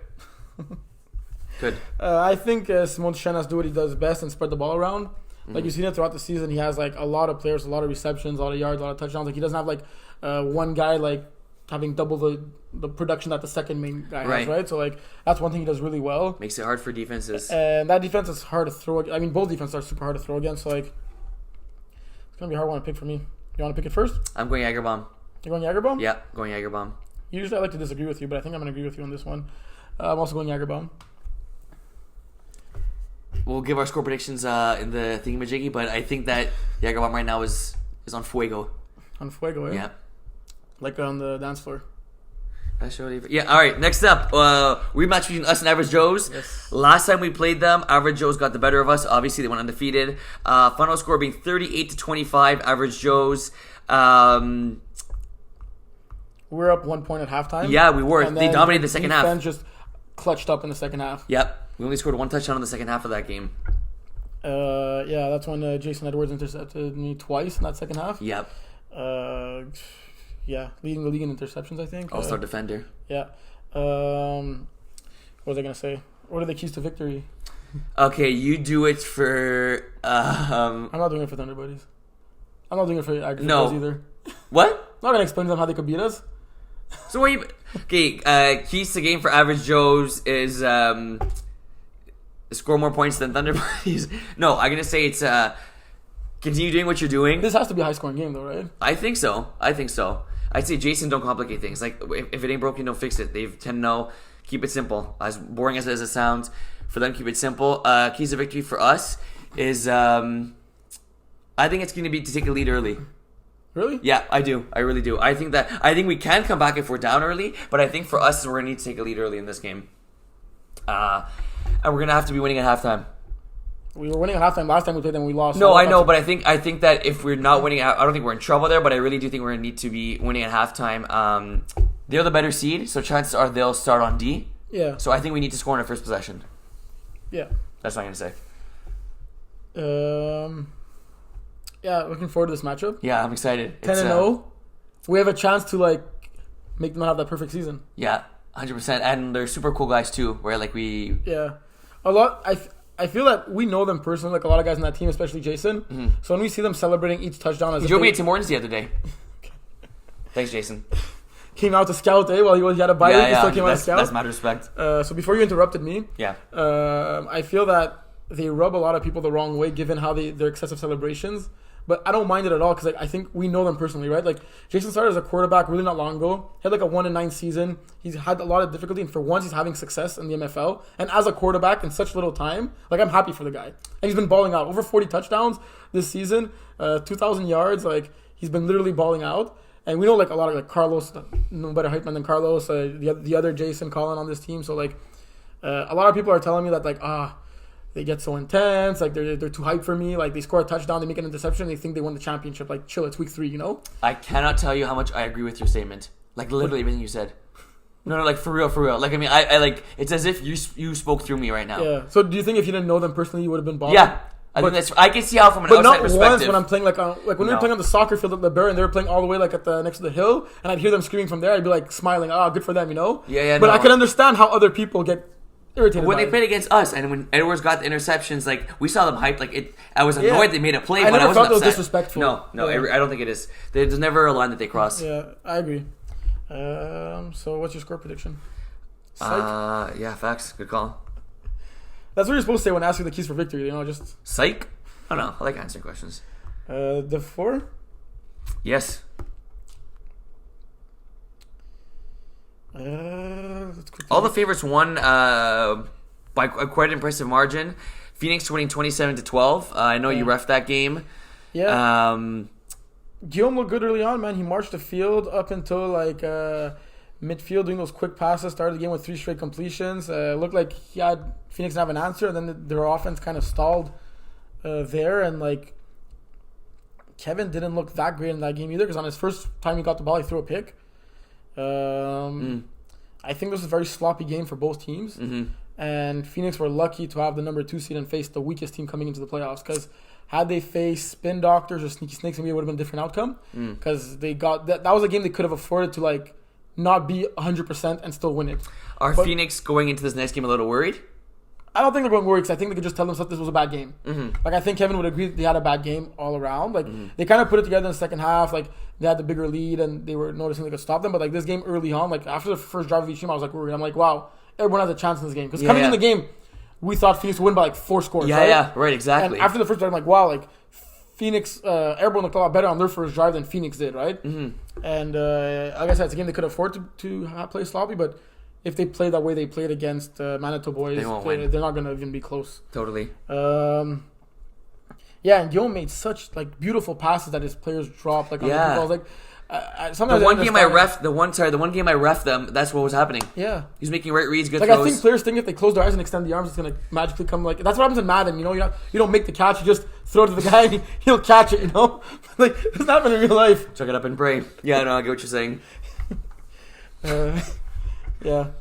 Good. I think Simon Shenas do what he does best and spread the ball around. Like you've seen it throughout the season, he has like a lot of players, a lot of receptions, a lot of yards, a lot of touchdowns. Like he doesn't have like one guy like having double the production that the second main guy has, right? So like that's one thing he does really well. Makes it hard for defenses. And that defense is hard to throw. I mean, both defenses are super hard to throw against. So like it's gonna be a hard one to pick for me. You want to pick it first? I'm going Jagerbomb. You're going Jagerbomb? Yeah, going Jagerbomb. Usually I like to disagree with you, but I think I'm gonna agree with you on this one. I'm also going Jagerbomb. We'll give our score predictions in the thingamajiggy, but I think that Jagerbomb right now is on fuego. On fuego, yeah? Yeah. Like on the dance floor. Yeah, all right. Next up, rematch between us and Average Joe's. Yes. Last time we played them, Average Joe's got the better of us. Obviously, they went undefeated. Final score being 38-25. Average Joe's. We were up 1 point at halftime. Yeah, we were. And They dominated the second half. Defense just clutched up in the second half. Yep. We only scored one touchdown in the second half of that game. Yeah, that's when Jason Edwards intercepted me twice in that second half. Yep. Yeah, leading the league in interceptions, I think. All-star defender. Yeah. What was I going to say? What are the keys to victory? Okay, you do it for... I'm not doing it for Thunder Buddies. I'm not doing it for Agriculture No. either. What? I'm not going to explain to them how they could beat us. So what you... Okay, keys to game for Average Joe's is score more points than Thunder Buddies. No, I'm going to say it's continue doing what you're doing. This has to be a high-scoring game, though, right? I think so. I'd say Jason, don't complicate things. Like, if it ain't broken, don't fix it. They tend to know, keep it simple. As boring as it sounds, for them, keep it simple. Keys to victory for us is, I think it's going to be to take a lead early. Really? Yeah, I do. I really do. I think we can come back if we're down early, but I think for us, we're going to need to take a lead early in this game. And we're going to have to be winning at halftime. We were winning at halftime last time we played them. We lost. No, I know, but I think that if we're not winning, I don't think we're in trouble there. But I really do think we're gonna need to be winning at halftime. They're the better seed, so chances are they'll start on D. Yeah. So I think we need to score in our first possession. Yeah. That's what I'm gonna say. Yeah, looking forward to this matchup. Yeah, I'm excited. 10-0. We have a chance to like make them have that perfect season. Yeah, 100%, and they're super cool guys too. Where like we. Yeah, a lot. I feel that we know them personally, like a lot of guys on that team, especially Jason. Mm-hmm. So when we see them celebrating each touchdown, as He drove me at Tim Hortons the other day. Thanks, Jason. Came out to scout, while he had a bye week, he still came out to scout. That's mad respect. So before you interrupted me, Yeah. I feel that they rub a lot of people the wrong way, given how their excessive celebrations. But I don't mind it at all because like I think we know them personally, right? Like Jason started as a quarterback really not long ago. He had like a 1-9 season. He's had a lot of difficulty, and for once he's having success in the MFL. And as a quarterback in such little time, like I'm happy for the guy. And he's been balling out. Over 40 touchdowns this season, 2,000 yards. Like he's been literally balling out. And we know like a lot of like Carlos, no better hype man than Carlos. The other Jason Collin on this team. So like a lot of people are telling me that like they get so intense, like they're too hyped for me. Like they score a touchdown, they make an interception, they think they won the championship. Like chill, it's week 3, you know. I cannot tell you how much I agree with your statement. Like literally everything you said. No, like for real. Like I mean, I like it's as if you spoke through me right now. Yeah. So do you think if you didn't know them personally, you would have been balling? Yeah. I think that's. I can see how from an but outside not perspective. once when I'm playing when we were playing on the soccer field at the Bear and they were playing all the way like at the next to the hill, and I'd hear them screaming from there. I'd be like smiling, good for them, you know. Yeah. But no. I can understand how other people get irritated when by they it. played against us, and when Edwards got the interceptions, like we saw them hyped. Like it, I was annoyed they made a play, I but I never wasn't felt it was upset. disrespectful. No, Yeah. I don't think it is. There's never a line that they cross. Yeah, I agree. So what's your score prediction? Psych? Yeah, facts. Good call. That's what you're supposed to say when asking the keys for victory. You know, just Psych. I don't know. I like answering questions. the 4. Yes. Let's quickly. All the favorites won by quite an impressive margin. Phoenix winning 27-12. I know you reffed that game. Yeah. Guillaume looked good early on, man. He marched the field up until like midfield, doing those quick passes. Started the game with 3 straight completions. Looked like he had Phoenix didn't have an answer, and then their offense kind of stalled there. And like Kevin didn't look that great in that game either, because on his first time he got the ball, he threw a pick. I think this was a very sloppy game for both teams. Mm-hmm. And Phoenix were lucky to have the number 2 seed and face the weakest team coming into the playoffs, because had they faced Spin Doctors or Sneaky Snakes, maybe it would have been a different outcome. Because they got that was a game they could have afforded to like not be 100% and still win it. Are Phoenix going into this next game a little worried? I don't think they're going worried, because I think they could just tell themselves this was a bad game. Like, I think Kevin would agree that they had a bad game all around. Like, they kind of put it together in the second half. Like, they had the bigger lead and they were noticing they could stop them. But like this game early on, like after the first drive of each team, I was like worried. I'm like, wow, everyone has a chance in this game. Because coming in the game, we thought Phoenix would win by like 4 scores. Right, exactly. And after the first drive, I'm like, wow, like Phoenix, Airborne looked a lot better on their first drive than Phoenix did, right? And like I said, it's a game they could afford to play sloppy, but if they play that way they played against Manitoba boys, they're not going to even be close. Totally. Yeah, and Guillaume made such like beautiful passes that his players dropped. Like on the balls. Like the one game I ref them, that's what was happening. Yeah, he's making right reads, good like throws. I think players think if they close their eyes and extend the arms, it's gonna magically come. Like that's what happens in Madden. You know, you don't make the catch, you just throw it to the guy and he'll catch it. You know, like it's not in real life. Chuck it up and pray. Yeah, no, I get what you're saying. Yeah.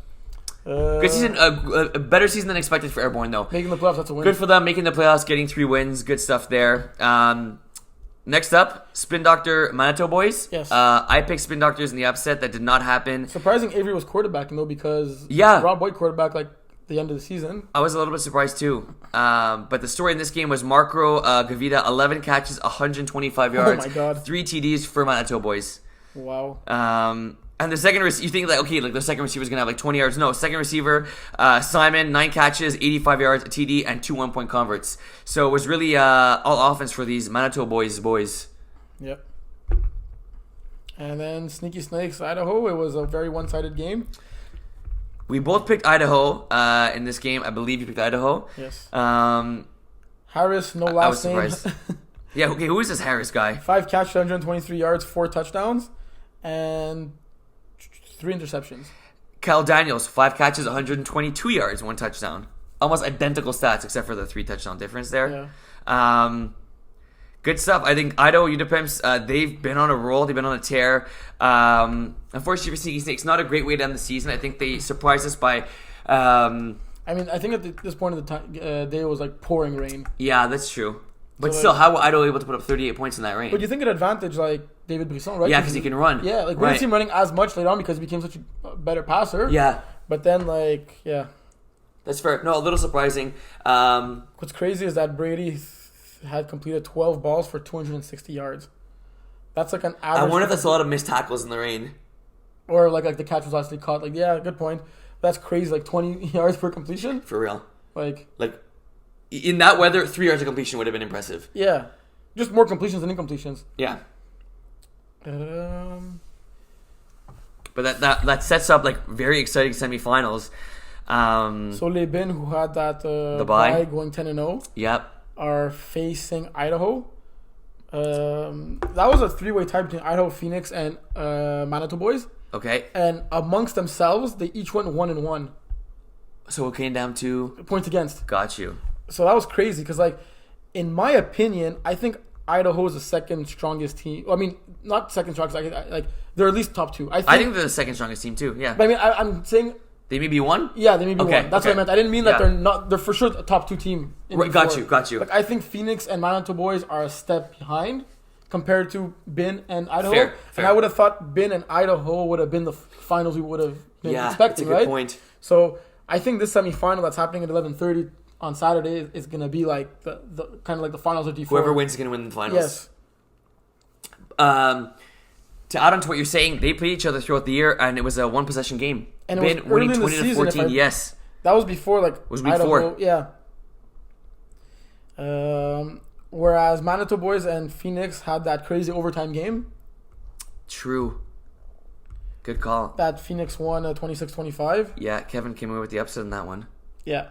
Good season, a better season than expected for Airborne though. Making the playoffs, that's a win. Good for them, making the playoffs, getting 3 wins, good stuff there. Next up, Spin Doctor Manitoba boys. Yes. I picked Spin Doctors in the upset. That did not happen. Surprising Avery was quarterbacking though, because Rob Boyd quarterback like the end of the season. I was a little bit surprised too. But the story in this game was Marco Gavita, 11 catches, 125 yards. Oh my God. 3 TDs for Manitoba boys. Wow. And the second receiver, you think like, okay, like the second receiver is going to have like 20 yards. No, second receiver, Simon, 9 catches, 85 yards, a TD, and 2 1-point converts. So it was really all offense for these Manitoba boys. Yep. And then Sneaky Snakes, Idaho. It was a very one-sided game. We both picked Idaho in this game. I believe you picked Idaho. Yes. Harris, no last name. I was surprised. Yeah, okay, who is this Harris guy? 5 catches, 123 yards, 4 touchdowns, and 3 interceptions. Kyle Daniels, 5 catches, 122 yards, 1 touchdown. Almost identical stats except for the 3 touchdown difference there. Yeah. Good stuff. I think Idaho Udipimps, they've been on a roll. They've been on a tear. Unfortunately for Sneaky Snakes, not a great way to end the season. I think they surprised us by... I mean, I think at this point of the time, day it was like pouring rain. Yeah, that's true. But so still, how were Idaho able to put up 38 points in that rain? But you think an advantage like David Brisson, right? Yeah, because he can run. Yeah, like we didn't see him running as much later on because he became such a better passer. Yeah. But then, like, yeah. That's fair. No, a little surprising. What's crazy is that Brady had completed 12 balls for 260 yards. That's like an average. I wonder if that's a lot of missed tackles in the rain. Or like the catch was actually caught. Like, yeah, good point. That's crazy. Like 20 yards per completion. For real. Like in that weather, 3 yards of completion would have been impressive. Yeah. Just more completions than incompletions. Yeah. But that sets up like very exciting semifinals. So Les Bin, who had that the bye going 10-0, yep, are facing Idaho. That was a 3-way tie between Idaho, Phoenix, and Manitoba boys. Okay. And amongst themselves, they each went 1-1. So it came down to points against. Got you. So that was crazy because, like, in my opinion, I think Idaho is the second strongest team. I mean, not second strongest. Like they're at least top 2. I think they're the second strongest team too. Yeah. But I mean, I'm saying they may be 1. Yeah, they may be 1. That's what I meant. I didn't mean that they're not. They're for sure a top 2 team. Right, got you. Like I think Phoenix and Manitoba boys are a step behind compared to Bin and Idaho. Fair. And I would have thought Bin and Idaho would have been the finals we would have been expecting. That's a good right? point. So I think this semifinal that's happening at 11:30 on Saturday is going to be like the kind of like the finals of D4. Whoever wins is going to win the finals. Yes. To add on to what you're saying, they played each other throughout the year, and it was a 1-possession game. And Ben it was winning early in the 20-14. season, Yes. That was before like it was week Idaho, 4. Yeah. Whereas Manitoba boys and Phoenix had that crazy overtime game. True. Good call. That Phoenix won 26-25. Yeah, Kevin came away with the upset in that one. Yeah.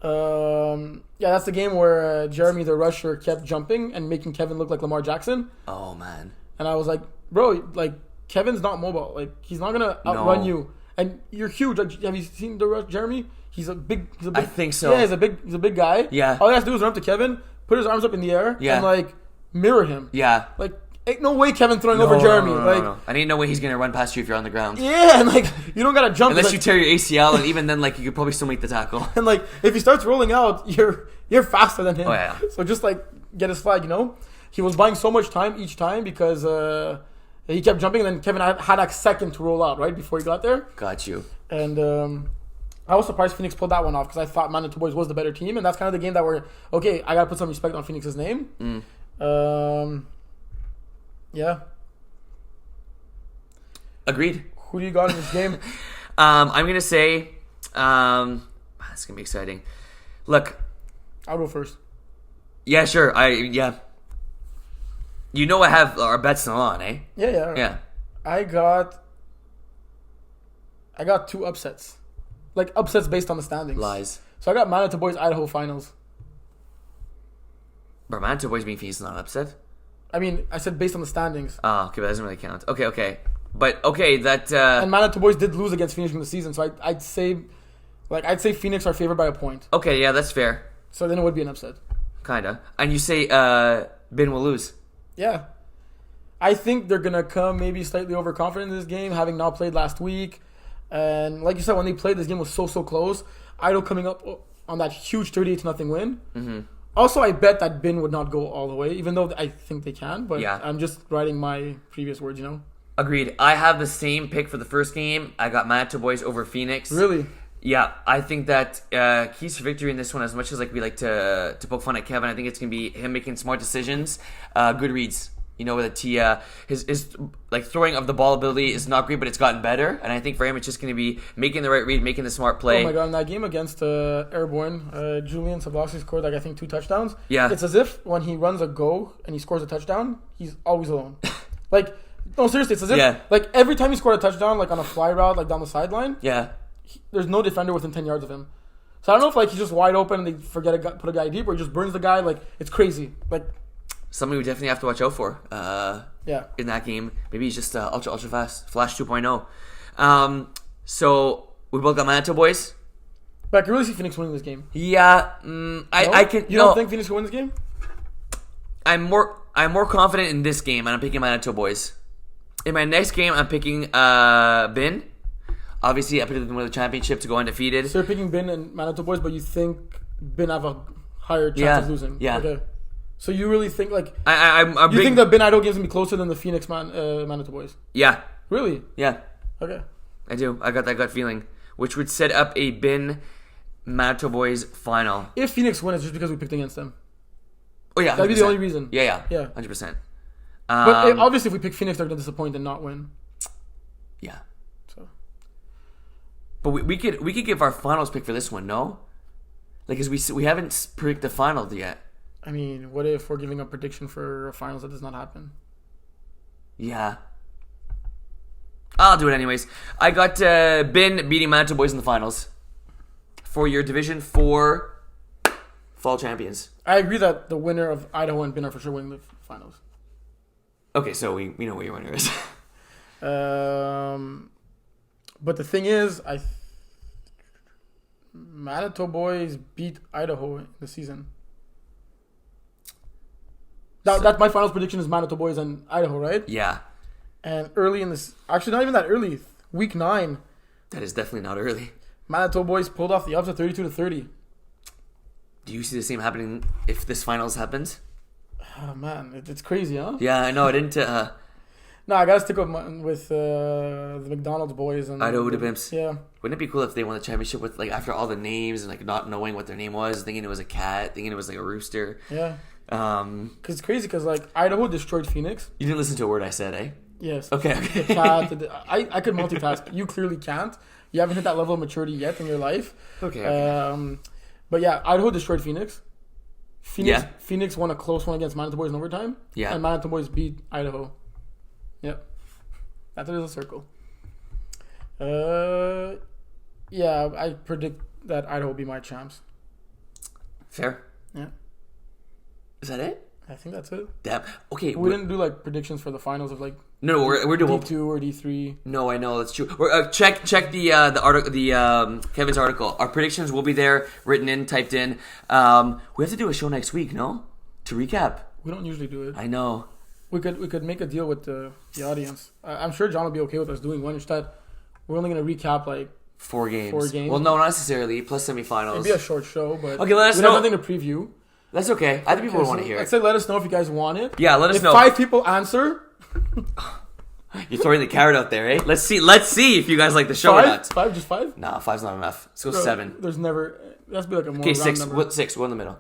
Yeah, that's the game where Jeremy the rusher kept jumping and making Kevin look like Lamar Jackson. Oh man. And I was like, bro, like Kevin's not mobile. Like he's not gonna outrun No. you. And you're huge. Like, have you seen the Jeremy? He's a big. I think so. Yeah, he's a big guy. Yeah. All he has to do is run up to Kevin, put his arms up in the air, Yeah. and like mirror him. Yeah. Like, ain't no way Kevin throwing over Jeremy. Like, I need no way he's gonna run past you if you're on the ground. yeah, and like you don't gotta jump Unless like, you tear your ACL, and even then, like you could probably still make the tackle. And like if he starts rolling out, you're faster than him. Oh, yeah. So just like get his flag, you know. He was buying so much time each time because he kept jumping, and then Kevin had a second to roll out right before he got there. Got you. And I was surprised Phoenix pulled that one off because I thought Manitoba Boys was the better team, and that's kind of the game that we're okay. I gotta put some respect on Phoenix's name. Yeah. Agreed. Who do you got in this game? I'm gonna say, it's gonna be exciting. Look, I'll go first. yeah, sure. Yeah. You know I have our bets still on, eh? Yeah. Yeah. I got two upsets. Like upsets based on the standings. Lies. So I got Manitoba Boys Idaho finals. But Manitoba Boys being Phoenix is not upset. I mean, I said based on the standings. Oh, okay, but that doesn't really count. Okay. But okay, that And Manitoba Boys did lose against Phoenix in the season, so I'd say Phoenix are favored by a point. okay, yeah, that's fair. So then it would be an upset. Kinda. And you say Ben will lose. Yeah. I think they're gonna come maybe slightly overconfident in this game, having not played last week. And like you said, when they played, this game was so close. Idaho coming up on that huge 38-0 win. Mm-hmm. Also, I bet that Bin would not go all the way, even though I think they can. But Yeah. I'm just writing my previous words, you know. Agreed. I have the same pick for the first game. I got Manitoba Boys over Phoenix. Really? Yeah, I think that keys for victory in this one, as much as like we like to poke fun at Kevin, I think it's gonna be him making smart decisions, good reads. You know that his like throwing of the ball ability is not great, but it's gotten better. And I think for him, it's just gonna be making the right read, making the smart play. Oh my god! In that game against Airborne, Julian Sablowski scored like I think 2 touchdowns. Yeah. It's as if when he runs a go and he scores a touchdown, he's always alone. Like, no, seriously, it's as if like every time he scored a touchdown, like on a fly route, like down the sideline. Yeah. There's no defender within 10 yards of him. So I don't know if like he's just wide open and they forget put a guy deep, or he just burns the guy. Like it's crazy. Like Something we definitely have to watch out for. In that game, maybe he's just ultra fast, Flash 2.0. So we both got Manitoba Boys. But I can really see Phoenix winning this game. Yeah, I can. You don't think Phoenix will win this game? I'm more confident in this game, and I'm picking Manitoba Boys. In my next game, I'm picking Bin. Obviously, I picked them to win the championship to go undefeated. So you're picking Bin and Manitoba Boys, but you think Bin have a higher chance of losing? Yeah. Okay. So you really think like I'm you think the Bin Idaho game's gonna be closer than the Phoenix Manitoba Boys? Yeah. Really? Yeah. Okay. I do. I got that gut feeling, which would set up a Bin Manitoba Boys final. If Phoenix wins, it's just because we picked against them. Oh yeah, 100%. That'd be the only reason. Yeah, 100%. But Obviously, if we pick Phoenix, they're gonna disappoint and not win. Yeah. So. But we could give our finals pick for this one, no? Like, cause we haven't predicted the final yet. I mean, what if we're giving a prediction for a finals that does not happen? Yeah. I'll do it anyways. I got Bin beating Manitoba Boys in the finals for your Division 4 fall champions. I agree that the winner of Idaho and Bin are for sure winning the finals. Okay, so we know what your winner is. But the thing is, Manitoba Boys beat Idaho in the season. That's my finals prediction is Manitoba Boys and Idaho, right? Yeah. And early in this, actually not even that early, week 9. That is definitely not early. Manitoba Boys pulled off the upset 32-30. Do you see the same happening if this finals happens? Oh man, it's crazy, huh? Yeah, I know. I didn't. No, I gotta stick with the McDonald's boys and Idaho the Pimps. Yeah. Wouldn't it be cool if they won the championship with like after all the names and like not knowing what their name was, thinking it was a cat, thinking it was like a rooster. Yeah. Because it's crazy because like Idaho destroyed Phoenix. You didn't listen to a word I said, eh? Yes. Okay. The cat. I could multitask. You clearly can't. You haven't hit that level of maturity yet in your life. Okay. But yeah, Idaho destroyed Phoenix. Phoenix won a close one against Manitoba Boys in overtime. Yeah. And Manitoba Boys beat Idaho. Yep. That's a circle. Yeah, I predict that Idaho will be my champs. Fair. Yeah. Is that it? I think that's it. Damn. Okay. We didn't do like predictions for the finals of like No, we're doing D2 or D3. No, I know that's true. Check the article, Kevin's article. Our predictions will be there, written in, typed in. We have to do a show next week, no? To recap. We don't usually do it. I know. We could make a deal with the audience. I'm sure John will be okay with us doing one. Instead, we're only gonna recap like 4 games. 4 games. Well, no, not necessarily. Plus semifinals. It'd be a short show, but okay, let us we know. have nothing to preview. That's okay. I think people would want to hear I'd it. say let us know if you guys want it. Yeah, let us if know. 5 people answer. You're throwing the carrot out there, eh? Let's see if you guys like the show or 5? not. 5? Just 5? Nah, 5's not enough. Let's go Bro, 7. There's never. It has to be like a more Okay, round 6. number. What 6? One in the middle.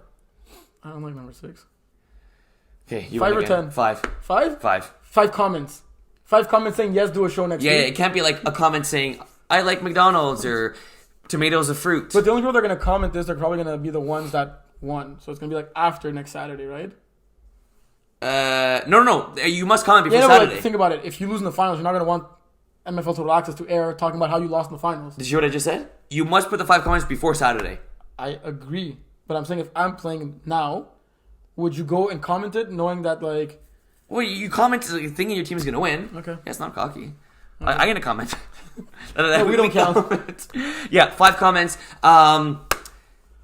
I don't like number 6. Okay, you 5 win or again. 10? 5. 5? 5. 5 comments. 5 comments saying yes, do a show next Yeah, week. it can't be like a comment saying I like McDonald's or tomatoes a fruit. But the only people that are gonna comment this, they're probably gonna be the ones that won. So it's gonna be like after next Saturday, right? No. You must comment before Yeah, Saturday. but think about it. If you lose in the finals, you're not gonna want MFL Total Access to air talking about how you lost in the finals. Did you hear what I just said? You must put the 5 comments before Saturday. I agree, but I'm saying if I'm playing now, would you go and comment it knowing that like? Well, you comment thinking your team's gonna win. Okay. Yeah, it's not cocky. I'm gonna comment. We don't count. Yeah, 5 comments.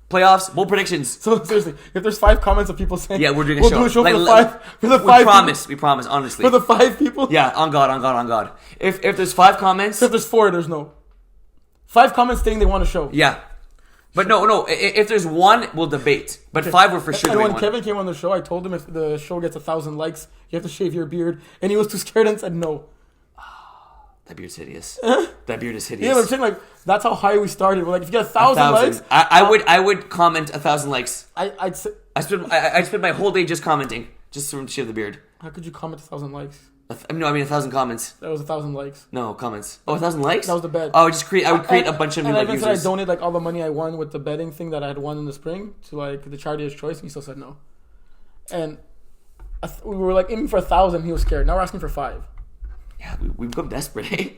Playoffs, bold predictions. So seriously, if there's 5 comments of people saying, Yeah, we're doing a we'll show. do a show Like, for the 5. For the 5 We promise, honestly. For the 5 people. Yeah, on God. If there's 5 comments, If there's 4, there's no. 5 comments saying they want a show. yeah. But no. If there's 1, we'll debate. But 5 we're for sure And doing when one. Kevin came on the show, I told him if the show gets 1,000 likes, you have to shave your beard, and he was too scared and said no. That beard's hideous. That beard is hideous. Yeah, but I'm saying like that's how high we started. We're like, if you get 1,000 likes, I would comment 1,000 likes. I'd say, I spent my whole day just commenting, just to shave the beard. how could you comment 1,000 likes? I mean 1,000 comments. That was 1,000 likes. No comments. Oh, 1,000 likes. That was the bet. Oh, I would create a bunch of new and I like even said I users. donated like all the money I won with the betting thing that I had won in the spring to like the charity of his choice, and he still said no. And we were like aiming for 1,000. He was scared. Now we're asking for 5. Yeah, we've become desperate. Eh?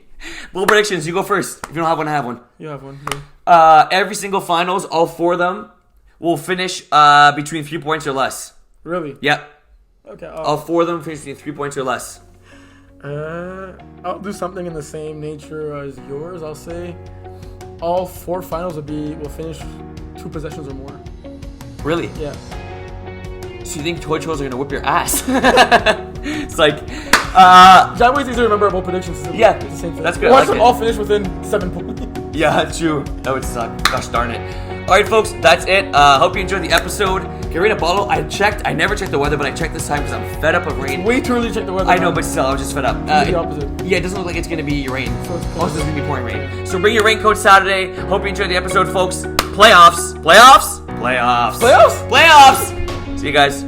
Bold predictions. You go first. If you don't have one, I have one. You have one. Yeah. Every single finals, all 4 of them, will finish between 3 points or less. Really? Yep. Okay. All 4 of them finish between 3 points or less. I'll do something in the same nature as yours. I'll say all 4 finals will finish 2 possessions or more. Really? Yeah. So you think toy trolls are gonna whip your ass? It's like, That way it's easy to remember about predictions. Yeah, It's the same thing. that's good, I Watch like them it. all finish within 7 points. yeah, true. That would suck. Gosh darn it. All right, folks, that's it. Hope you enjoyed the episode. Garita Bottle, I never checked the weather, but I checked this time because I'm fed up of rain. Way too early to check the weather. I know, but still, I was just fed up. the opposite. Yeah, it doesn't look like it's gonna be rain. So it's Also, it's gonna be pouring rain. So bring your raincoat Saturday. Hope you enjoyed the episode, folks. Playoffs. Playoffs? See you guys.